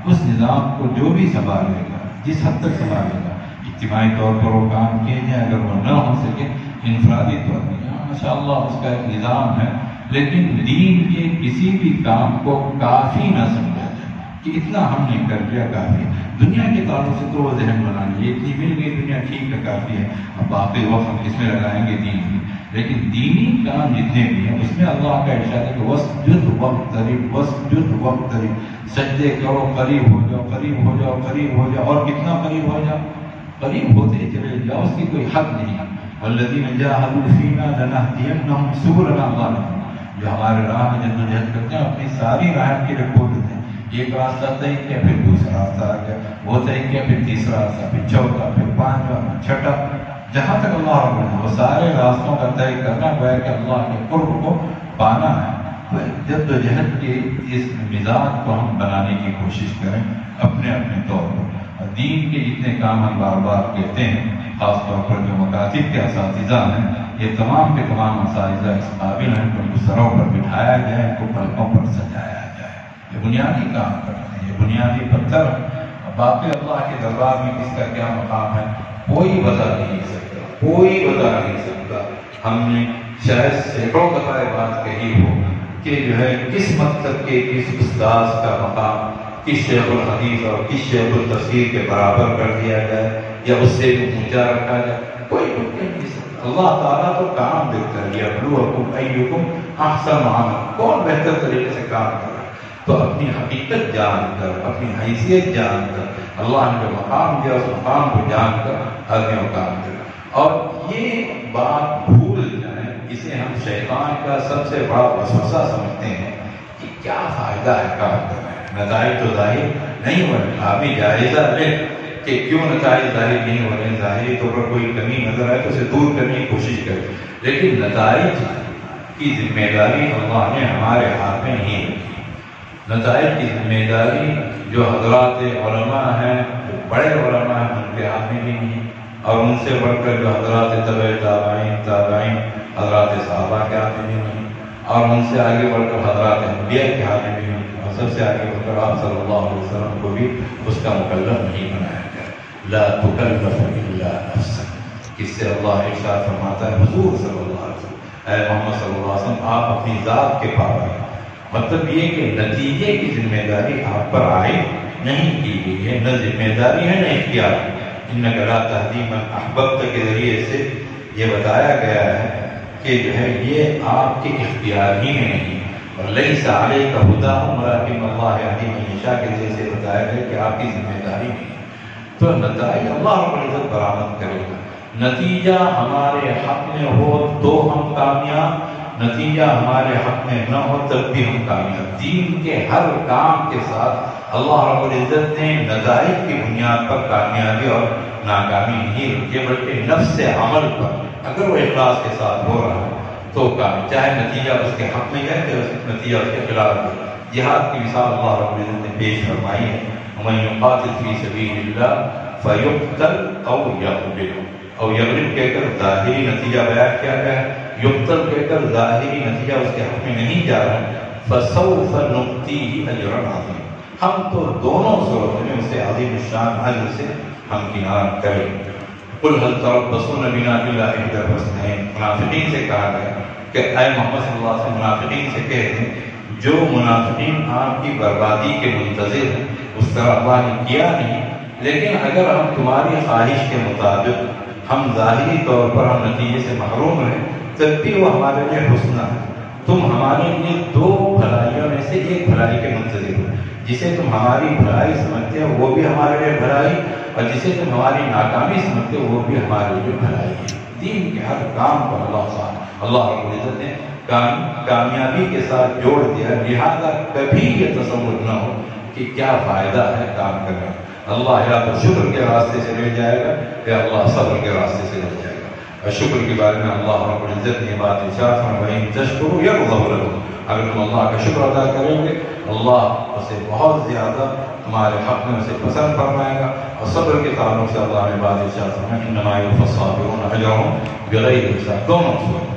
اس نظام کو جو بھی سنبھالے گا، جس حد تک سنبھالے گا، اجتماعی طور پر وہ کام کیے جائیں. اگر وہ نہ ہو سکے انفرادی طور پر، ماشاءاللہ اس کا ایک نظام ہے، لیکن دین کے کسی بھی کام کو کافی نہ سمجھا جائے کہ اتنا ہم نے کر لیا کافی. دنیا کے تعلق سے تو وہ ذہن بنا لیے اتنی مل گئی دنیا، ٹھیک ہے کافی ہے، اب باقی وقت ہم کس میں لگائیں گے دین میں. لیکن دینی کام جتنے بھی ہیں اس میں اللہ کا ارشاد ہے کہ وسجد واقترب، وسجد واقترب، سجدے کرو، قریب ہو جاؤ، قریب ہو جاؤ، قریب ہو جاؤ. اور کتنا قریب ہو جاؤ؟ قریب ہوتے چلے جاؤ، اس کی کوئی حد نہیں. والذین جاہدوا فینا لنہدینہم سبلنا. اللہ نے جو ہمارے راہ میں جدوجہد کرتے ہیں اپنی ساری راہ کے لیے کھول دیتے ہیں. ایک راستہ طے کیا، پھر دوسرا راستہ آ گیا، وہ طے کیا، پھر تیسرا راستہ، پھر چوتھا، پھر پانچواں، چھٹا، جہاں تک اللہ رب نے وہ سارے راستوں کا طے کرنا ہے کہ اللہ کے قرب کو پانا ہے. تو جدوجہد کے اس مزاج کو ہم بنانے کی کوشش کریں اپنے اپنے طور پر. اور دین کے جتنے کام ہم بار بار کہتے ہیں، خاص طور پر جو مکاتب کے اساتذہ ہیں، یہ تمام کے تمام اساتذہ اس قابل ہیں کہ ان کو سروں پر بٹھایا جائے، ان کو پلکوں پر سجایا جائے. یہ بنیادی کام کرتے ہیں، یہ بنیادی پتھر. باقی اللہ کے دربار میں کس کا کیا مقام ہے کوئی بتا نہیں سکتا، کوئی بتا نہیں سکتا. ہم نے شاید سینکڑوں دفعہ بات کہی ہو کہ جو ہے کس مکتب کے کس استاذ کا مقام کس شیخ الحدیث اور کس شیخ التفسیر کے برابر کر دیا جائے یا اس سے بھی اونچا رکھا جائے، کوئی نہیں سکتا. اللہ تعالیٰ تو کام دیکھتا ہے، یبلوکم ایکم احسن عملا، کون بہتر طریقے سے کام کر رہا ہے. تو اپنی حقیقت جان کر، اپنی حیثیت جان کر، اللہ نے جو مقام دیا اس مقام کو جان کر آدمی کو کام کرے. اور یہ بات بھول جائیں، اسے ہم شیطان کا سب سے بڑا وسوسہ سمجھتے ہیں کہ کیا فائدہ ہے کام کرنے، نتائج تو ظاہر نہیں ہو رہے. آپ بھی جائزہ لیں کہ کیوں نتائج ظاہر نہیں ہو رہے. ظاہری طور پر کوئی کمی نظر آئے تو اسے دور کرنے کی کوشش کریں، لیکن نتائج کی ذمہ داری اللہ نے ہمارے ہاتھ میں نہیں رکھی. نتائج کی ذمہ داری جو حضرات علماء ہیں، جو بڑے علماء ہیں، ان کے ہاتھ میں بھی نہیں، اور ان سے بڑھ کر جو حضرات تابعین حضرات صحابہ کے ہاتھ میں بھی نہیں، اور ان سے آگے بڑھ کر حضرات انبیاء کے ہاتھ میں بھی نہیں، اور سب سے آگے بڑھ کر آپ صلی اللہ علیہ وسلم کو بھی اس کا مکلف نہیں بنایا گیا. لا تکلف الا نفسک، اس سے اللہ ارشاد فرماتا ہے حضور صلی اللہ علیہ وسلم، اے محمد صلی اللہ علیہ وسلم آپ اپنی ذات کے پابند ہیں. مطلب یہ کہ نتیجے کی ذمہ داری آپ پر عائد نہیں کی گئی ہے، نہ ذمہ داری ہے نہ اختیار. انک لا تہدی من احببت کے ذریعے سے یہ بتایا گیا ہے کہ جو ہے یہ آپ کے اختیار ہی میں نہیں. اور لیس علیک ھداھم ولکن اللہ یہدی من یشاء کے ذریعے سے بتایا گیا کہ آپ کی ذمہ داری نہیں. تو نتائج اللہ رب العزت برآمد کرے گا. نتیجہ ہمارے حق میں ہو تو ہم کامیاب، نتیجہ ہمارے حق میں نہ ہو تب بھی ہم کامیاب. دین کے ہر کام کے ساتھ اللہ رب العزت نے نتائج کی بنیاد پر کامیابی اور ناکامی نہیں رکھی، بلکہ نفس عمل پر اگر وہ اخلاص کے ساتھ ہو رہا ہے تو کامیاب، چاہے نتیجہ اس کے حق میں جائے تو نتیجہ اس کے خلاف ہے. جہاد کی مثال اللہ رب العزت نے پیش فرمائی ہے، وَمَن يُقَاتِلْ فِي سَبِيلِ اللَّهِ فَيُقْتَلْ أَوْ يَغْلِبْ. اور یغلب کہہ کر ظاہری نتیجہ بیان کیا گیا ہے، یقتل کہہ کر ظاہری نتیجہ اس کے حق میں نہیں جا رہا ہے. فَسَوْفَ نُؤْتِيهِ أَجْرًا عَظِيمًا، ہم تو دونوں صورتوں میں اسے عظیم الشان اجر سے ہمکنار کرے. قل هل تربصون بنا الا احدى الحسنيين. منافقین سے کہا گیا کہ اے محمد صلی اللہ علیہ وسلم منافقین سے کہہ دیں جو منافقین آپ کی بربادی کے منتظر ہیں اس طرح اللہ نے کیا نہیں، لیکن اگر ہم تمہاری خواہش کے مطابق ہم ظاہری طور پر ہم نتیجے سے محروم رہیں تب بھی وہ ہمارے لیے حسنہ ہے. تم ہمارے لیے دو بھلائیوں میں سے ایک بھلائی کے منتظر ہو. جسے تم ہماری بھلائی سمجھتے ہو وہ بھی ہمارے لیے بھلائی، اور جسے تم ہماری ناکامی سمجھتے ہو وہ بھی ہمارے لیے بھلائی ہے. دین کے ہر کام پر اللہ رب العزت نے کامیابی کے ساتھ جوڑ دیا، لہذا کبھی یہ تصور نہ ہو کہ کیا فائدہ ہے کام کرنے. اللہ یا تو شکر کے راستے سے لے جائے گا یا اللہ صبر کے راستے سے لے جائے گا. اور شکر کے بارے میں اللہ رب العزت نے بات ارشاد فرمائی وَإِن تَشْكُرُوا يَرْضَهُ لَكُمْ. اگر تم اللہ کا شکر ادا کریں گے اللہ اسے بہت زیادہ تمہارے حق میں اسے پسند فرمائے گا. اور صبر کے تعلق سے اللہ نے بات ارشاد فرمائی إِنَّمَا يُوَفَّى الصَّابِرُونَ أَجْرَهُم بِغَيْرِ حساب. دونوں صورت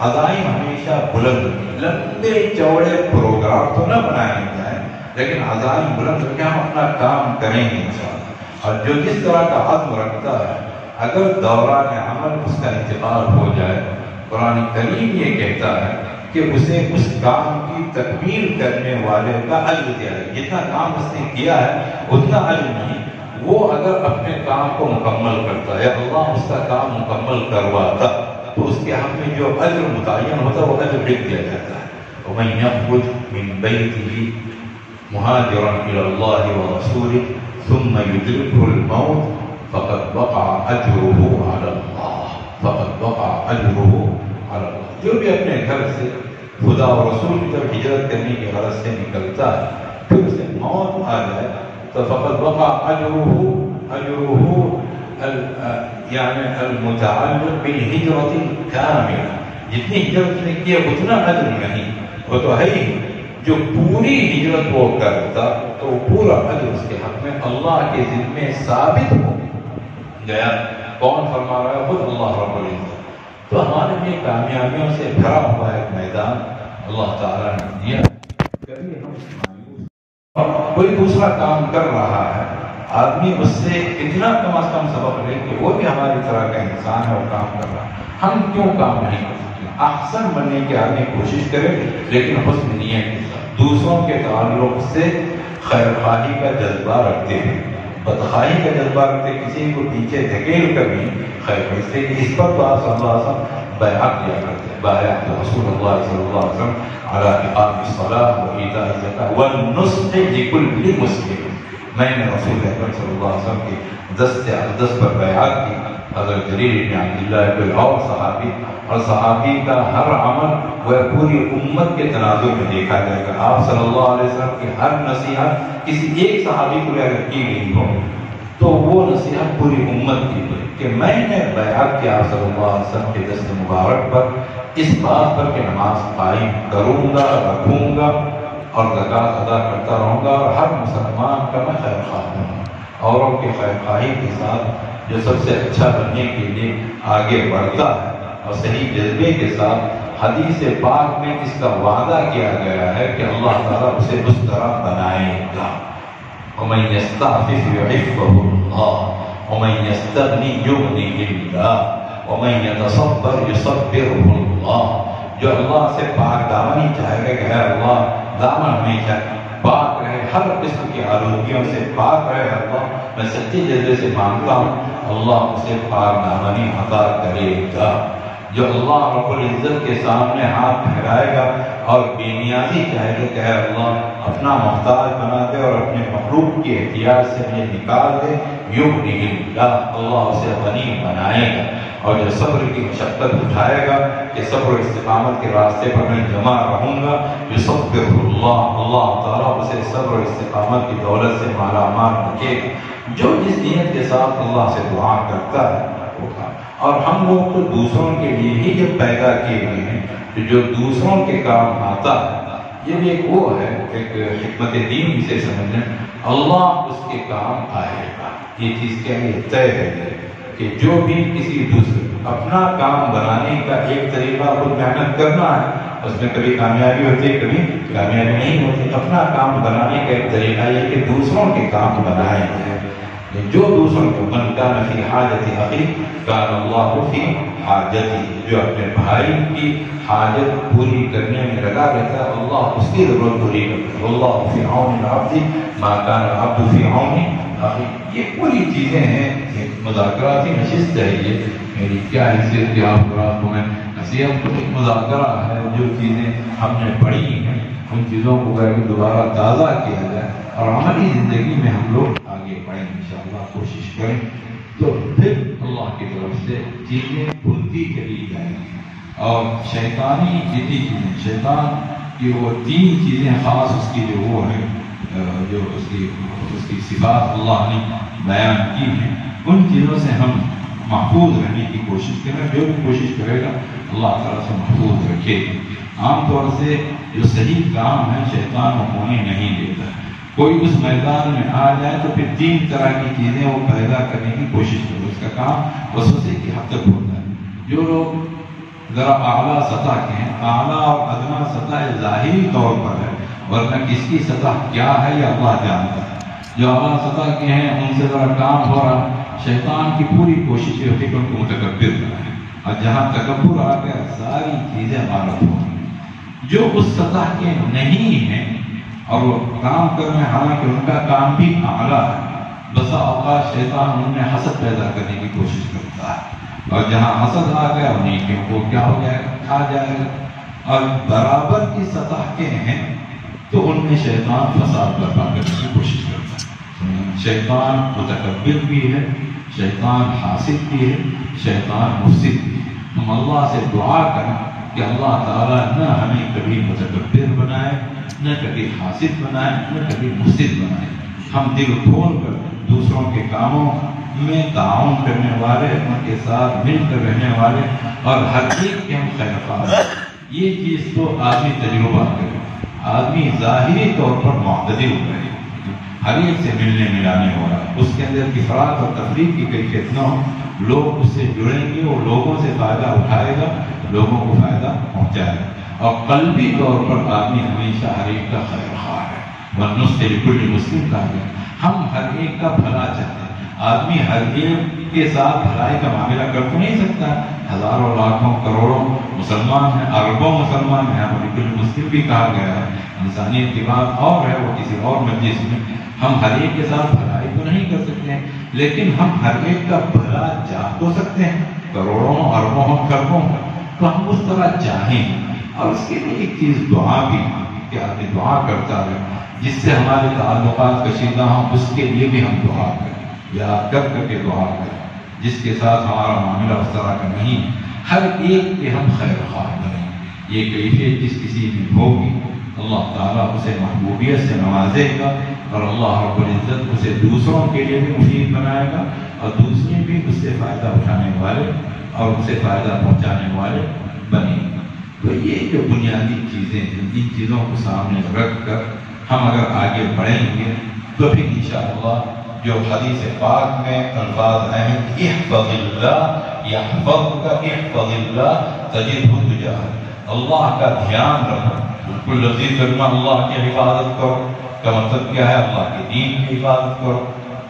عزائم ہمیشہ بلند، لمبے چوڑے پروگرام تو نہ بنائے جائیں لیکن عزائم بلند کر کے ہم اپنا کام کریں گے انشاءاللہ. اور جو جس طرح کا عزم رکھتا ہے اگر دوران عمل اس کا انتقال ہو جائے، قرآن کریم یہ کہتا ہے کہ اسے اس کام کی تکمیل کرنے والے کا اجر دیا ہے. جتنا کام اس نے کیا ہے اتنا اجر نہیں، وہ اگر اپنے کام کو مکمل کرتا ہے اللہ اس کا کام مکمل کرواتا تو اس کے حق میں جو اجر متعین ہوتا ہے وہ اجر لکھ دیا جاتا ہے. وَمَن يَخْرُجْ مِن بَيْتِهِ مُهَاجِرًا إِلَى اللَّهِ وَرَسُولِهِ ثُمَّ يُدْرِكْهُ الْمَوْتُ فقد وقع اجره على اللہ. فقد وقع اجره على اللہ. جو بھی اپنے گھر سے خدا اور رسول کی طرف ہجرت کرنے کی غرض سے نکلتا ہے پھر اسے موت آ جائے تو فقد وقع اجره یعنی المتعلق بالہجرت الکاملہ. جتنی ہجرت نے کی اتنا اجر نہیں، وہ تو ہے ہی. جو پوری ہجرت وہ کرتا تو پورا اجر اس کے حق میں اللہ کے ذمے ثابت ہو گیا. کون فرما رہا ہے؟ خود اللہ رب العزت. تو ہمارے لیے کامیابیوں سے بھرا ہوا ایک میدان اللہ تعالیٰ نے دیا. کبھی ہم کوئی دوسرا کام کر رہا ہے آدمی اس سے اتنا کم از کم سبق لے کہ وہ بھی ہماری طرح کا انسان ہے اور کام کر رہا ہے. ہم کیوں کام نہیں کر سکتے؟ احسن بننے کی آدمی کوشش کرے لیکن حسن نیت کے ساتھ دوسروں کے تعلق سے خیر خواہی کا جذبہ رکھتے ہیں، بدخواہی کا جذبہ رکھتے، کسی کو پیچھے دھکیل کر بھی خیر خواہی. اس پر تو آپ صلی اللہ علیہ وسلم بیعت کیا کرتے ہیں. بیعت رسول اللہ صلی اللہ علیہ وسلم علی اقام الصلاۃ و ایتاء الزکاۃ والنصح لکل مسلم. میں نے رسول اکرم صلی اللہ علیہ وسلم کی دست اقدس پر بیعت کی. حضرت جریر بن عبداللہ کوئی اور صحابی، اور صحابی کا ہر عمل وہ پوری امت کے تناظر میں دیکھا جائے گا. آپ صلی اللہ علیہ وسلم کی ہر نصیحت کسی ایک صحابی کو اگر کی گئی ہو تو وہ نصیحت پوری امت کی ہوئی کہ میں نے بیعت کیا صلی اللہ علیہ وسلم کے دست مبارک پر اس بات پر کہ نماز قائم کروں گا، رکھوں گا اور زکوٰۃ ادا کرتا رہوں گا اور ہر مسلمان کا میں خیر خواہ ہوں. اوروں کے خیر خواہی کے ساتھ جو سب سے اچھا بننے کے لیے آگے بڑھتا ہے اور صحیح جذبے کے ساتھ حدیث پاک میں اس کا وعدہ کیا گیا ہے کہ اللہ تعالیٰ اسے اس طرح بنائے گا. وَمَن يَسْتَعْفِفْ يُعِفَّهُ اللَّهُ وَمَن يَسْتَغْنِ يُغْنِهِ اللَّهُ وَمَن يَتَصَبَّرْ يُصَبِّرْهُ اللَّهُ. جو اللہ سے پاک دامنی چاہے گا کہ اے اللہ دامن ہمیشہ پاک رہے، ہر قسم کی آلودگیوں سے پاک رہے اللہ، میں سچے جذبے سے مانگتا ہوں اللہ اسے پاک دامنی عطا کرے گا. جو اللہ رب العزت کے سامنے ہاتھ پھیلائے گا اور بے نیازی چاہے گا کہ اے اللہ اپنا محتاج بنا دے اور اپنے مخلوق کی احتیاج سے مجھے نکال دے، یغنی اللہ، اللہ اسے غنی بنائے گا. اور جو صبر کی مشقت اٹھائے گا کہ صبر و استقامت کے راستے پر میں جمع رہوں گا، یصبر اللہ، اللہ تعالیٰ اسے صبر و استقامت کی دولت سے مالا مال رکھے گا. جو جس نیت کے ساتھ اللہ سے دعا کرتا ہے ہوگا. اور ہم لوگ تو دوسروں کے لیے ہی جب پیدا کیے ہوئے ہیں کہ جو دوسروں کے کام آتا ہے، یہ بھی ایک وہ ہے ایک حکمت دین جسے سمجھیں، اللہ اس کے کام آئے گا. یہ چیز کیا ہے؟ طے ہے کہ جو بھی کسی دوسرے اپنا کام بنانے کا ایک طریقہ خود محنت کرنا ہے، اس میں کبھی کامیابی ہوتی ہے کبھی کامیابی نہیں ہوتی. اپنا کام بنانے کا ایک طریقہ یہ کہ دوسروں کے کام بنائے جائیں. جو دوسروں کو من کان فی حاجت اخی کان اللہ فی حاجتی، جو اپنے بھائی کی حاجت پوری کرنے میں لگا رہتا ہے اللہ اس کی ضرورت پوری کرتا ہے. اللہ فی عون العبد ما کان العبد فی عون اخی. یہ پوری چیزیں ہیں. مذاکراتی نشست ہے. یہ میری کیا حیثیت کہ آپ کو میں نصیحت کو ایک مذاکرہ ہے. جو چیزیں ہم نے پڑھی ہیں ان چیزوں کو دوبارہ تازہ کیا جائے اور عملی زندگی میں ہم لوگ آگے بڑھیں انشاءاللہ کوشش کریں تو پھر اللہ کی طرف سے چیزیں بھولتی چلی جائیں گی. اور شیطانی جتنی چیزیں شیطان کی وہ 3 چیزیں خاص اس کی جو وہ ہے جو اس کی صفات اللہ نے بیان کی ہیں ان چیزوں سے ہم محفوظ رہنے کی کوشش کریں. جو بھی کوشش کرے گا اللہ تعالیٰ سے محفوظ رکھے گا. عام طور سے جو صحیح کام ہے شیطان وہ ہونے نہیں دیتا. کوئی اس میدان میں آ جائے تو پھر 3 طرح کی چیزیں وہ پیدا کرنے کی کوشش کرے. اس کا کام وسوسے کی حد تک ہوتا ہے. جو لوگ ذرا اعلیٰ سطح کے ہیں، اعلیٰ اور ادنا سطح ظاہری طور پر ہے ورنہ کس کی سطح کیا ہے یہ اللہ جانتا ہے. جو اعلیٰ سطح کے ہیں ان سے ذرا کام ہو رہا. شیطان کی پوری کوشش یہ ہوتی ہے کہ ان کو متکبر بنائے اور جہاں تکبر آ گیا ساری چیزیں غلط ہوں. جو اس سطح کے نہیں ہیں اور وہ کام کر رہے ہیں حالانکہ ان کا کام بھی اعلیٰ ہے، بسا اوقات شیطان ان میں حسد پیدا کرنے کی کوشش کرتا ہے اور جہاں حسد آ گیا انہیں کہ وہ کیا ہو جائے گا کھا جائے گا. اور برابر کی سطح کے ہیں تو ان میں شیطان فساد برپا کرنے کی کوشش کرتا ہے. شیطان متکبر بھی ہے، شیطان حاسد بھی ہے، شیطان مفسد بھی ہے. ہم اللہ سے دعا کریں کہ اللہ تعالیٰ نہ ہمیں کبھی متکبر بنائے، نہ کبھی حاسد بنائے، نہ کبھی مفسد بنائے. ہم دل کھول کر دوسروں کے کاموں میں تعاون کرنے والے، ان کے ساتھ مل کر رہنے والے اور ہر ایک کے ہم خیر خواہ. یہ چیز تو آدمی تجربہ کرے. آدمی ظاہری طور پر معتدل رہے، ہر ایک سے ملنے ملانے ہو رہا، اس کے اندر افراط اور تفریق کی کیفیت نہ ہو. لوگ اس سے جڑیں گے، وہ لوگوں سے فائدہ اٹھائے گا، لوگوں کو فائدہ پہنچائے گا. اور قلبی طور پر آدمی ہمیشہ ہر ایک کا خیر خواہ ہے. وَالنُّصْحِ لِكُلِّ مُسْلِمٍ کہا گیا. ہم ہر ایک کا بھلا چاہتے ہیں. آدمی ہر ایک کے ساتھ بھلائی کا معاملہ کر تو نہیں سکتا. ہزاروں لاکھوں کروڑوں مسلمان ہیں، اربوں مسلمان ہیں. لِكُلِّ مسلم بھی کہا گیا ہے. انسانیت کی بات اور ہے، وہ کسی اور مجلس میں. ہم ہر ایک کے ساتھ بھلائی تو نہیں کر سکتے ہیں لیکن ہم ہر ایک کا بھلا چاہ تو سکتے ہیں. کروڑوں اربوں کھربوں تو ہم اس طرح چاہیں. اور اس کے لیے ایک چیز دعا بھی کہ آدمی دعا کرتا ہے جس سے ہمارے تعلقات کشیدہ ہوں اس کے لیے بھی ہم دعا کریں. یاد کر کے دعا کریں. جس کے ساتھ ہمارا معاملہ اس طرح کا نہیں ہر ایک کے ہم خیر خواہ کریں. یہ کیفیت جس کسی میں ہوگی اللہ تعالیٰ اسے محبوبیت سے نوازے گا اور اللہ رب العزت اسے دوسروں کے لیے بھی مفید بنائے گا اور دوسرے بھی اس سے فائدہ اٹھانے والے اور اسے فائدہ پہنچانے والے بنے گا. تو یہ جو بنیادی چیزیں ہیں ان چیزوں کو سامنے رکھ کر ہم اگر آگے بڑھیں گے تو پھر انشاءاللہ جو حدیث پاک میں الفاظ ہیں احفظ اللہ یحفظک احفظ اللہ تجدہ تجاہک. اللہ کا دھیان رکھو. بالکل لذیذ کلمہ اللہ کی حفاظت کرو کا مطلب کیا ہے؟ اللہ کے دین کی حفاظت کرو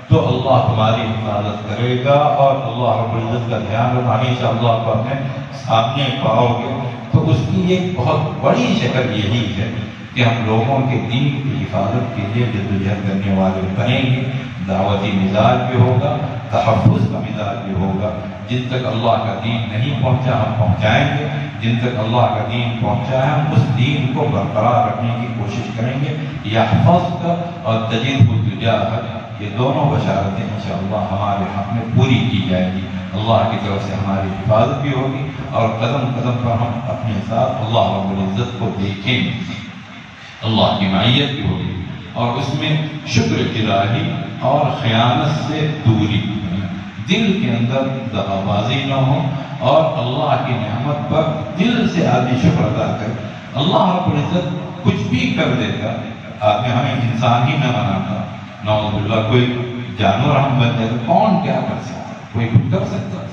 تو اللہ تمہاری حفاظت کرے گا اور اللہ رب العزت کا دھیان رکھو. ہمیشہ اللہ کو اپنے سامنے پاؤ گے. تو اس کی ایک بہت بڑی شکل یہی ہے کہ ہم لوگوں کے دین کی حفاظت کے لیے جدوجہد کرنے والے بنیں گے. دعوتی مزاج بھی ہوگا، تحفظ کا مزاج بھی ہوگا. جن تک اللہ کا دین نہیں پہنچا ہم پہنچائیں گے، جن تک اللہ کا دین پہنچا ہے ہم اس دین کو برقرار رکھنے کی کوشش کریں گے. یحفظک اور تجدہ تجاہک یہ دونوں بشارتیں انشاءاللہ ہمارے حق میں پوری کی جائیں گی. اللہ کی طرف سے ہماری حفاظت بھی ہوگی اور قدم قدم پر ہم اپنے ساتھ اللہ رب العزت کو دیکھیں گے. اللہ کی معیت بھی ہوگی اور اس میں شکر الہی اور خیانت سے دوری. دل کے اندر دغابازی نہ ہو اور اللہ کی نعمت پر دل سے آدمی شکر ادا کرے. اللہ رب العزت کچھ بھی کر دیتا. آدمی ہمیں انسان ہی نہ بناتا، نعوذ باللہ کوئی جانور ہم بن جاتے، کون کیا کر سکتا؟ کوئی کچھ کر سکتا ہے؟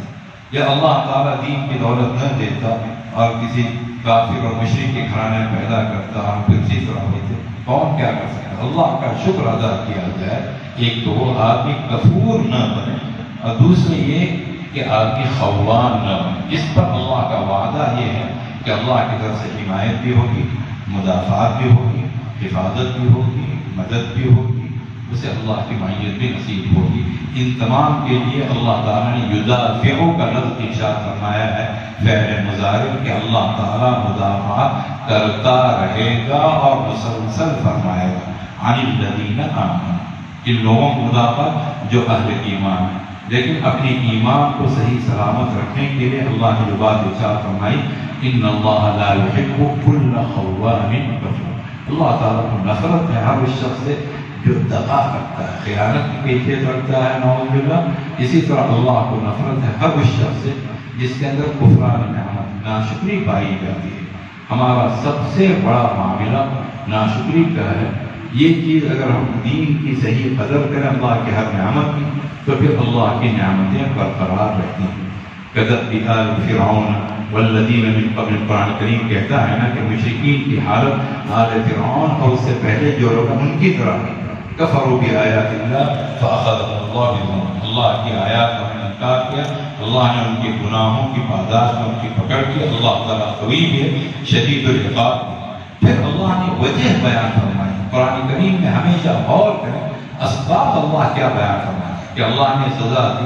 یا اللہ تعالیٰ دین کی دولت نہ دیتا اور کسی کافر اور مشرک کے گھرانے پیدا کرتا اور پھر اسی طرح ہوتے، کون کیا کر سکتا؟ ہے اللہ کا شکر ادا کیا جائے. ایک تو وہ آدمی کفور نہ بنے، اور دوسرے یہ کہ آدمی خوان نہ بنے. اس پر اللہ کا وعدہ یہ ہے کہ اللہ کی طرف سے حمایت بھی ہوگی، مدافعات بھی ہوگی، حفاظت بھی ہوگی، مدد بھی ہوگی، اسے اللہ کی معیت بھی نصیب ہوگی. ان تمام کے لیے اللہ تعالیٰ نے یدافعو کا لفظ ارشاد فرمایا ہے فعل مضارع کہ اللہ تعالیٰ مدافعت کرتا رہے گا اور مسلسل فرمائے گا عن الذین آمنوا، ان لوگوں کو مدافعت جو اہل ایمان ہیں. لیکن اپنی ایمان کو صحیح سلامت رکھنے کے لیے اللہ نے جو بات ارشاد فرمائی ان اللہ لا يحب كل خوان کفور، اللہ تعالیٰ کو نفرت ہے ہر اس شخص سے جو دغا کرتا ہے، خیانت کی کیفیت رکھتا ہے نعوذ باللہ. اسی طرح اللہ کو نفرت ہے ہر اس شخص سے جس کے اندر کفران نعمت، ناشکری پائی جاتی ہے. ہمارا سب سے بڑا معاملہ ناشکری کا ہے. یہ چیز اگر ہم دین کی صحیح قدر کریں اللہ کی ہر نعمت کی تو پھر اللہ کی نعمتیں برقرار رہتی ہیں. کذب آل فرعون والذین من قبل، قرآن کریم کہتا ہے نا کہ مشرکین کی حالت آل فرعون اور اس سے پہلے جو لوگ ان کی طرح ہیں. کفروا بآیات اللہ فأخذهم اللہ بذنوبہم، اللہ کی آیات کا انکار کیا، اللہ نے ان کے گناہوں کی پاداش میں ان کی پکڑ کی. اللہ تعالیٰ قوی ہے، شدید العقاب. پھر اللہ نے وجہ بیان فرمائی. قرآن کریم میں ہمیشہ غور کریں اسباب اللہ کیا بیان فرمایا کہ اللہ نے سزا دی،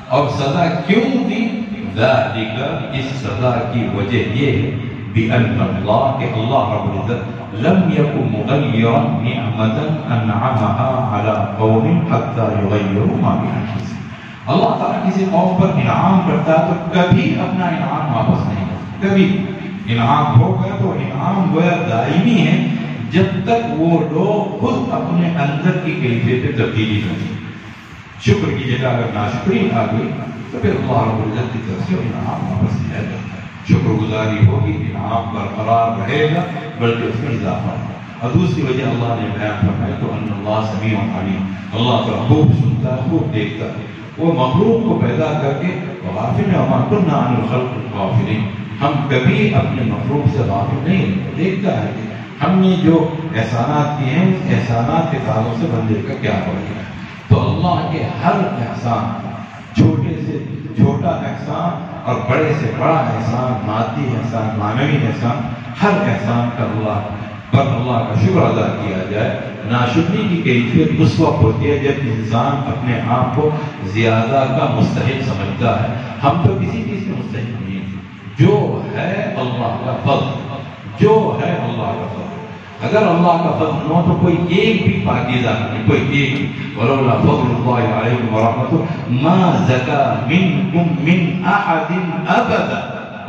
اور سزا کیوں دی؟ ذالک، اس سزا کی وجہ یہ ہے بأن اللہ کہ اللہ رب العزت لم يكن مغيرا نعمة أنعمها على قوم حتى يغيروا ما بأنفسهم. اللہ تعالیٰ کسی قوم پر انعام کرتا ہے تو کبھی اپنا انعام واپس نہیں کرتا. کبھی انعام ہو گیا تو انعام گویا دائمی ہے جب تک وہ لوگ خود اپنے اندر کی کیفیت میں تبدیلی کریں. شکر کی جگہ اگر ناشکری آ گئی تو پھر اللہ رب العزت کی طرف سے انعام واپس دیا جاتا ہے. شکر گزاری ہوگی، انعام برقرار رہے گا، بلکہ اس میں اضافہ ہوگا. اور دوسری وجہ اللہ نے بیان فرمایا تو ان اللہ سمیع علیم، اللہ تعالیٰ خوب سنتا ہے، خوب دیکھتا ہے. وہ مخلوق کو پیدا کر کے غافل ہے، وما كنا عن الخلق غافلین، ہم کبھی اپنے مخلوق سے غافل نہیں. دیکھتا ہے کہ ہم نے جو احسانات کیے ہیں اس احسانات کے تعلق سے بندے کا کیا ہو گیا. تو اللہ کے ہر احسان، چھوٹے سے چھوٹا احسان اور بڑے سے بڑا احسان، مادی احسان، معنوی احسان، ہر احسان کا اللہ پر اللہ کا شکر ادا کیا جائے. ناشکری کی کیفیت اس وقت ہوتی ہے جب انسان اپنے آپ کو زیادہ کا مستحق سمجھتا ہے. ہم تو کسی چیز کے مستحق نہیں ہیں، جو ہے اللہ کا فضل، جو ہے اللہ کا فضل. اگر اللہ کا فضل نہ ہو تو کوئی ایک بھی پاکیزہ نہیں، کوئی ایک بھی. ولولا فضل اللہ علیکم ورحمتہ ما زکا منکم من احد ابدا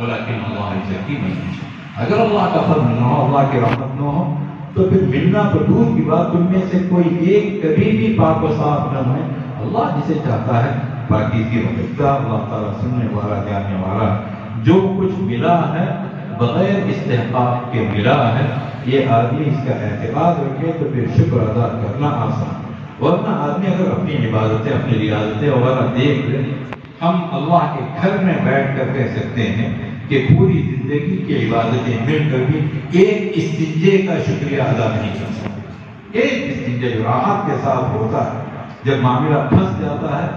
ولکن اللہ یزکی من یشاء. اگر اللہ کا فضل نہ ہو، اللہ کی رحمت نہ ہو تو پھر ملنا تو دور کی بات، تم میں سے کوئی ایک کبھی بھی پاک و صاف نہ ہے. اللہ جسے چاہتا ہے پاکیزگی رکھتا. اللہ تعالیٰ سننے والا، جاننے والا. جو کچھ ملا ہے بغیر استحقاق کے ملا ہے، یہ آدمی اس کا اعتقاد رکھے تو پھر شکر ادا کرنا آسان. ورنہ آدمی اگر اپنی عبادتیں، اپنی ریاضتیں وغیرہ دیکھ لیں، ہم اللہ کے گھر میں بیٹھ کر کہہ سکتے ہیں کہ پوری زندگی کی عبادتیں مل کر بھی ایک استنجے کا شکریہ ادا نہیں کر سکتے. ایک استنجے جو راحت کے ساتھ ہوتا ہے، جب معاملہ پھنس جاتا ہے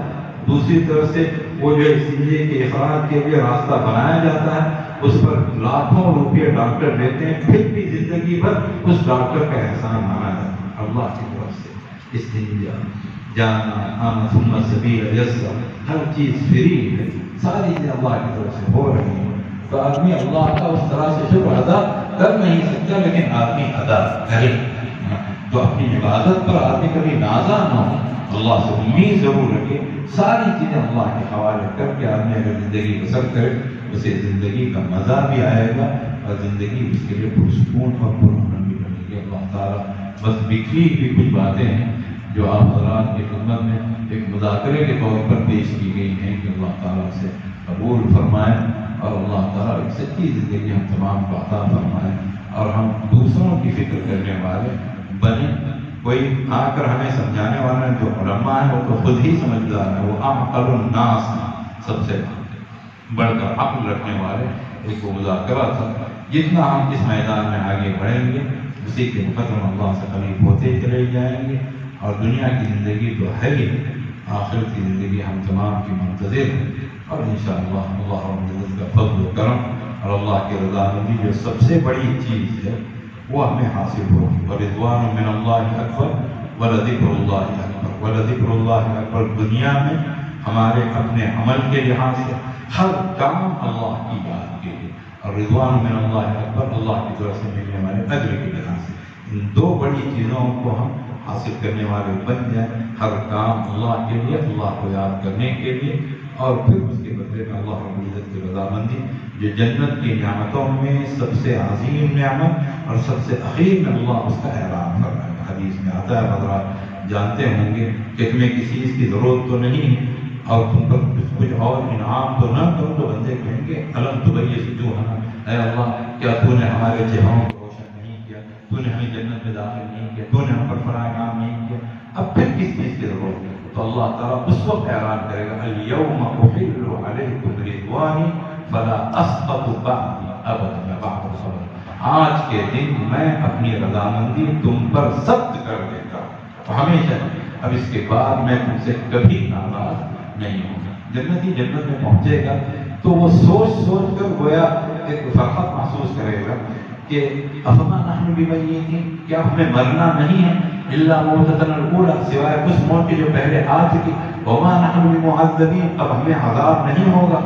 دوسری طرف سے وہ جو استنجے کے اخراج کے لیے راستہ بنایا جاتا ہے اس پر لاکھوں روپے ڈاکٹر دیتے ہیں، پھر بھی زندگی بھر اس ڈاکٹر کا احسان مانا جاتا ہے. اللہ کی طرف سے استنجا، جانا آنا، ثم السبیل یسر، ہر چیز فری ہے، ساری چیزیں اللہ کی طرف سے ہو رہی ہیں. تو آدمی اللہ کا اس طرح سے شکر ادا کر نہیں سکتا، لیکن آدمی ادا کرے تو اپنی عبادت پر آدمی کبھی نازا نہ ہو، اللہ سے امید ضرور رکھے. ساری چیزیں اللہ کے حوالے کر کے آدمی اگر زندگی بسر کرے اسے زندگی کا مزہ بھی آئے گا اور زندگی اس کے لیے پرسکون اور پرامن بھی بنے گی. اللہ تعالیٰ بس بکھری ہوئی کچھ باتیں ہیں جو آپ حضرات کی خدمت میں ایک مذاکرے کے طور پر پیش کی گئی ہیں کہ اللہ تعالیٰ سے قبول فرمائیں اور اللہ تعالیٰ ایک سچی زندگی ہم تمام کو عطا فرمائیں اور ہم دوسروں کی فکر کرنے والے بنیں. کوئی آ کر ہمیں سمجھانے والا جو علماء ہے وہ تو خود ہی سمجھدار ہے، وہ اعقل الناس سب سے بڑھ کر عقل رکھنے والے. ایک وہ مذاکرہ تھا. جتنا ہم اس میدان میں آگے بڑھیں گے اسی کے مقدم اللہ سے قریب ہوتے چلے جائیں گے. اور دنیا کی زندگی تو ہے ہی، آخرت کی زندگی ہم تمام کی منتظر ہیں. اور انشاءاللہ اللہ رب العزت کا فضل و کرم اور اللہ کی رضامندی جو سب سے بڑی چیز ہے وہ ہمیں حاصل ہوگی. ورضوان من اللہ اکبر ولذکر اللہ اکبر. ولذکر اللہ اکبر دنیا میں ہمارے اپنے عمل کے لحاظ سے ہر کام اللہ کی یاد کے لیے، اور رضوان من اللہ اکبر اللہ کی طرف سے ملنے والے اجر کے لحاظ سے. ان دو بڑی چیزوں کو ہم حاصل کرنے والے بن جائیں، ہر کام اللہ کے لیے، اللہ کو یاد کرنے کے لیے، اور پھر اس کے بدلے میں اللہ رب العزت کی رضامندی جو جنت کی نعمتوں میں سب سے عظیم نعمت اور سب سے اخیر میں اللہ اس کا اعلان فرمائے. حدیث میں آتا ہے، حضرات جانتے ہوں گے کہ تمہیں کسی چیز کی ضرورت تو نہیں ہے اور تم پر کچھ اور انعام تو نہ کرو، تو بندے کہیں گے الم تبیض وجوہنا، اے اللہ کیا تو نے ہمارے چہروں کو روشن نہیں کیا، تو نے ہمیں جنت میں داخل نہیں کیا، تو نے ہم پر فلاں انعام نہیں کیا، اب پھر کس چیز کی ضرورت ہے؟ تو اللہ تعالیٰ اس وقت اعلان کرے گا الیوم احل علیکم رضوانی فلا اسخط بعدی ابدا بعد الصبر. آج کے دن میں اپنی رضامندی تم پر سخت کر دیتا ہوں، ہمیشہ. اب اس کے بعد میں تم سے کبھی ناراض نہیں ہوں گا. جنتی جنت میں پہنچے گا تو وہ سوچ کر گویا ایک فرحت محسوس کرے گا کہ افما نحن بمیتین، کیا ہمیں مرنا نہیں ہے، الا موتتنا الاولی، سوائے اس موت کے جو پہلے آ چکی، وما نحن بمعذبین، اب ہمیں عذاب نہیں ہوگا.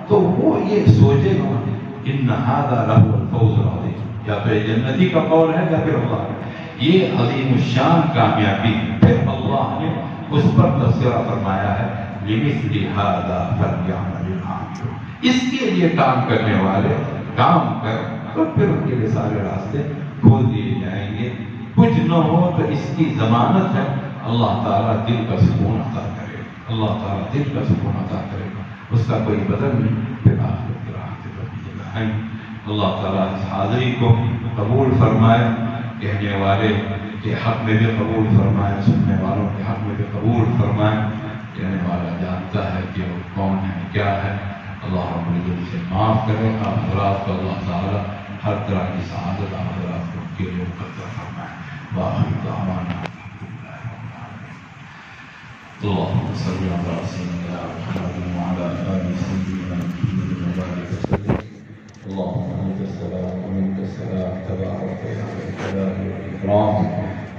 تو وہ یہ سوچے گا ان ھذا لہو الفوز العظیم. یا تو یہ جنتی کا قول ہے یا پھر اللہ کا. یہ عظیم الشان کامیابی. پھر اللہ نے اس پر تذکرہ فرمایا ہے لمثل ھذا فلیعمل العاملون، اس کے لیے کام کرنے والے کام کر، تو پھر ان کے لیے سارے راستے کھول دیے جائیں گے. کچھ نہ ہو تو اس کی ضمانت ہے اللہ تعالیٰ دل کا سکون عطا کرے گا. اللہ تعالیٰ دل کا سکون عطا کرے گا، اس کا کوئی بدل نہیں. پھر آخرت کی راہ پہ آئیں. اللہ تعالیٰ اس حاضری کو قبول فرمائے، کہنے والے کے حق میں بھی قبول فرمائے، سننے والوں کے حق میں بھی قبول فرمائے. کہنے والا جانتا ہے کہ وہ کون ہے کیا ہے. اللہ رب العزت سے معاف کرے. آپ حضرات کو اللہ تعالیٰ ہر طرح کی سعادت آپ حضرات کو کے لیے مقدر فرمائے. وآخر دعوانا اللهم صل على سيدنا محمد وعلى آل سيدنا محمد وبارك وسلم. اللهم انت السلام ومنك السلام تبارك يا ذا الجلال والإكرام.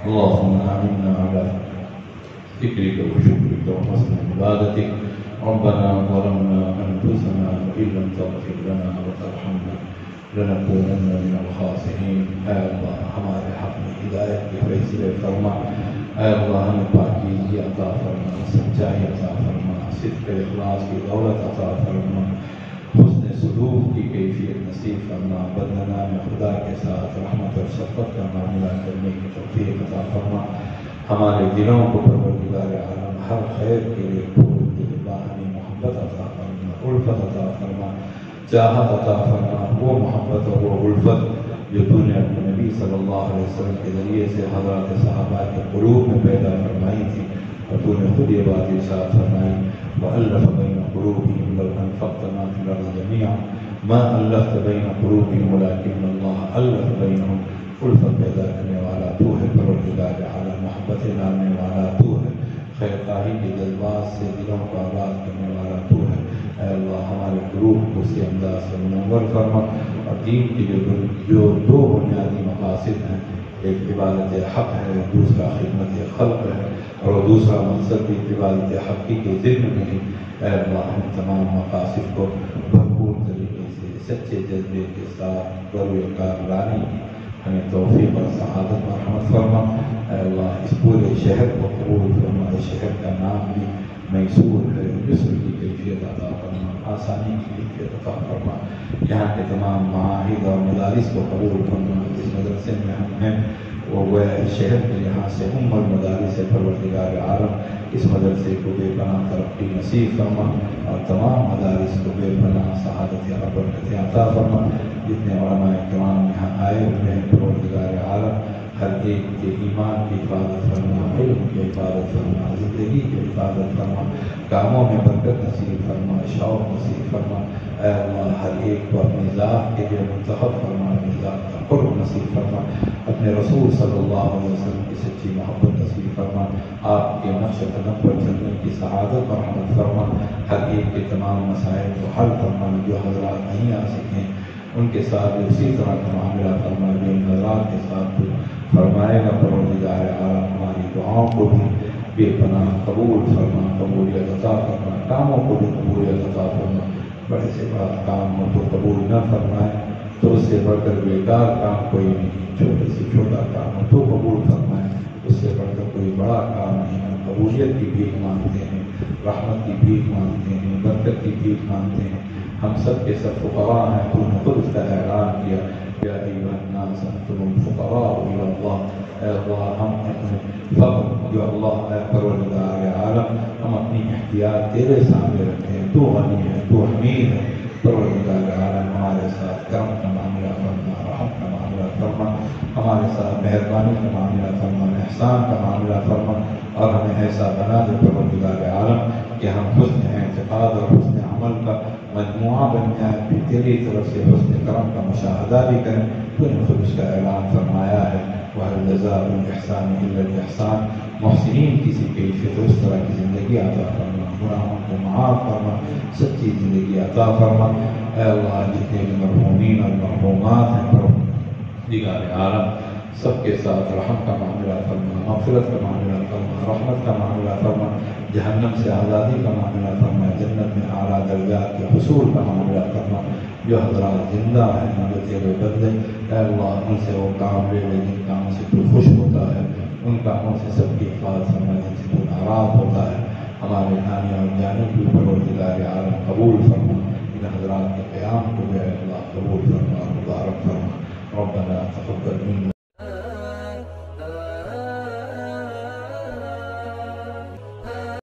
اللهم آمنا على ذكرك وشكرك وحسن عبادتك. ربنا ظلمنا أنفسنا وإن لم تغفر لنا وترحمنا لنكونن من الخاسرين. اے اللہ ہمارے حق میں ہدایت کے فیصلے فرما. اے اللہ ہمیں پاکیزگی عطا فرما، سچائی عطا فرما، صدق اخلاص کی دولت عطا فرما، حسن سلوک کی کیفیت نصیب فرما. بدنام خدا کے ساتھ رحمت اور شفقت کا معاملہ کرنے کی توفیق عطا فرما. ہمارے دلوں کو پروردگار عالم ہر خیر کے لیے کھول دے. باہمی محبت عطا فرما، الفت عطا فرما، چاہت عطا فرما. وہ محبت اور وہ الفت جو تو نے اپنے نبی صلی اللہ علیہ وسلم کے ذریعے سے حضرات صحابہ کے قلوب میں پیدا فرمائی تھی، اور تو نے خود یہ بات ارشاد فرمائی وَأَلَّفَ بَيْنَ قُلُوبِهِمْ لَوْ أَنفَقْتَ مَا فِي الْأَرْضِ جَمِيعًا مَا أَلَّفْتَ بَيْنَ قُلُوبِهِمْ وَلَكِنَّ اللَّهَ أَلَّفَ بَيْنَهُمْ. الفت پیدا کرنے والا تو ہے پروردگار عالم، محبت لانے والا تو ہے، خیر خواہی کے جذبات سے دلوں کو آباد کرنے والا تو ہے. اے اللہ ہمارے قلوب کو اسی انداز سے منور فرما. اور دین کی جو دو بنیادی مقاصد ہیں، ایک عبادت حق ہے، دوسرا خدمت خلق ہے، اور دوسرا مقصد بھی عبادت حقی کے ذمن میں ہی. اے اللہ ہم تمام مقاصد کو بھرپور طریقے سے سچے جذبے کے ساتھ بروکار لانے کی ہمیں توفیق اور سعادت مرحمت فرما. اے اللہ اس پورے شہر کو قبول فرما. اس شہر کا نام بھی میسور ہے، یسر کی کیفیت عطا فرما، آسانی کی کیفیت عطا فرما. یہاں کے تمام معاہد اور مدارس کو قبول فرما. اس مدرسے میں ہم ہیں وہ گویا اس شہر کے یہاں سے المدارس پروردگار عالم اس مدرسے کو بے پناہ ترقی نصیب فرما، اور تمام مدارس کو بے پناہ سعادت اور برکت عطا فرما. جتنے علماء کرام یہاں آئے ہوئے ہیں پروردگار عالم ہر ایک کے ایمان کی حفاظت فرما، علم کی حفاظت فرما، زندگی کی حفاظت فرما، کاموں میں برکت نصیب فرما، شوق نصیب فرما۔ اے اللہ ہر ایک کو اپنی ذات کے لیے منتخب فرما، اپنی ذات کا قرب نصیب فرما، اپنے رسول صلی اللہ علیہ وسلم کی سچی محبت نصیب فرما، آپ کے نقش قدم پر چلنے کی سعادت اور رحمت فرما۔ ہر ایک کے تمام مسائل کو حل فرما، جو حضرات نہیں آ سکیں ان کے ساتھ اسی طرح کا معاملہ فرما جو ان حضرات کے ساتھ فرمائے گا۔ پروردگار عالم ہماری دعاؤں کو بھی بے پناہ قبول فرما، قبولیت عطا فرما، کاموں کو بھی قبولیت عطا فرما۔ بڑے سے بڑا کام ہو تو قبول نہ فرمائے تو اس سے بڑھ کر بیکار کام کوئی نہیں، چھوٹے سے چھوٹا کام ہو تو قبول فرمائے، اس سے بڑھ کر کوئی بڑا کام نہیں۔ ہم قبولیت کی بھیک مانگتے ہیں، رحمت کی بھیک مانگتے ہیں، برکت کی بھیک مانگتے ہیں۔ ہم سب کے سب فقراء ہیں، تو نے خود اس کا اعلان کیا، یا ایھا الناس انتم الفقراء الی اللہ۔ اے اللہ ہم اپنے فقر جو اللہ اے پروردگار عالم ہم اپنی احتیاط تیرے سامنے رکھتے ہیں، تو غنی ہے، تو حمید ہے۔ پروردگار عالم ہمارے ساتھ کرم کا معاملہ فرما، رحم کا معاملہ فرما، ہمارے ساتھ مہربانی کا معاملہ فرما، احسان کا معاملہ فرما، اور ہمیں ایسا بنا دے پروردگار عالم کہ ہم حسن اعتقاد اور حسن عمل کا مجموعہ بن جائیں، پھر تیری طرف سے حسن کرم کا مشاہدہ بھی کریں۔ تو نے خود اس کا اعلان فرمایا ہے، وَهَلْ جَزَاءُ الْإِحْسَانِ إِلَّا الْإِحْسَانُ۔ محسنین کسی کیفیت اس طرح کی زندگی عطا فرما، گناہوں کو معاف فرما، سچی زندگی عطا فرما۔ اے اللہ جتنے بھی مرحومین اور مرحومات ہیں پروردگار عالم سب کے ساتھ رحم کا معاملہ فرما، مغفرت کا معاملہ فرما، رحمت کا معاملہ فرما، جہنم سے آزادی کا معاملہ فرما، جنت میں اعلیٰ درجات کے حصول کا معاملہ فرما۔ جو حضرات زندہ ہیں جو تیرے بندے، اے اللہ ان سے وہ کام لے لے جن کاموں سے تو خوش ہوتا ہے، ان کاموں سے سب کی حفاظت فرما جن سے تو ناراض ہوتا ہے۔ ہمارے آنے اور جانے کی پروردگار عالم قبول فرما، ان حضرات کے قیام کو بھی اے اللہ قبول فرما، مبارک فرما۔ ربنا تقبل منا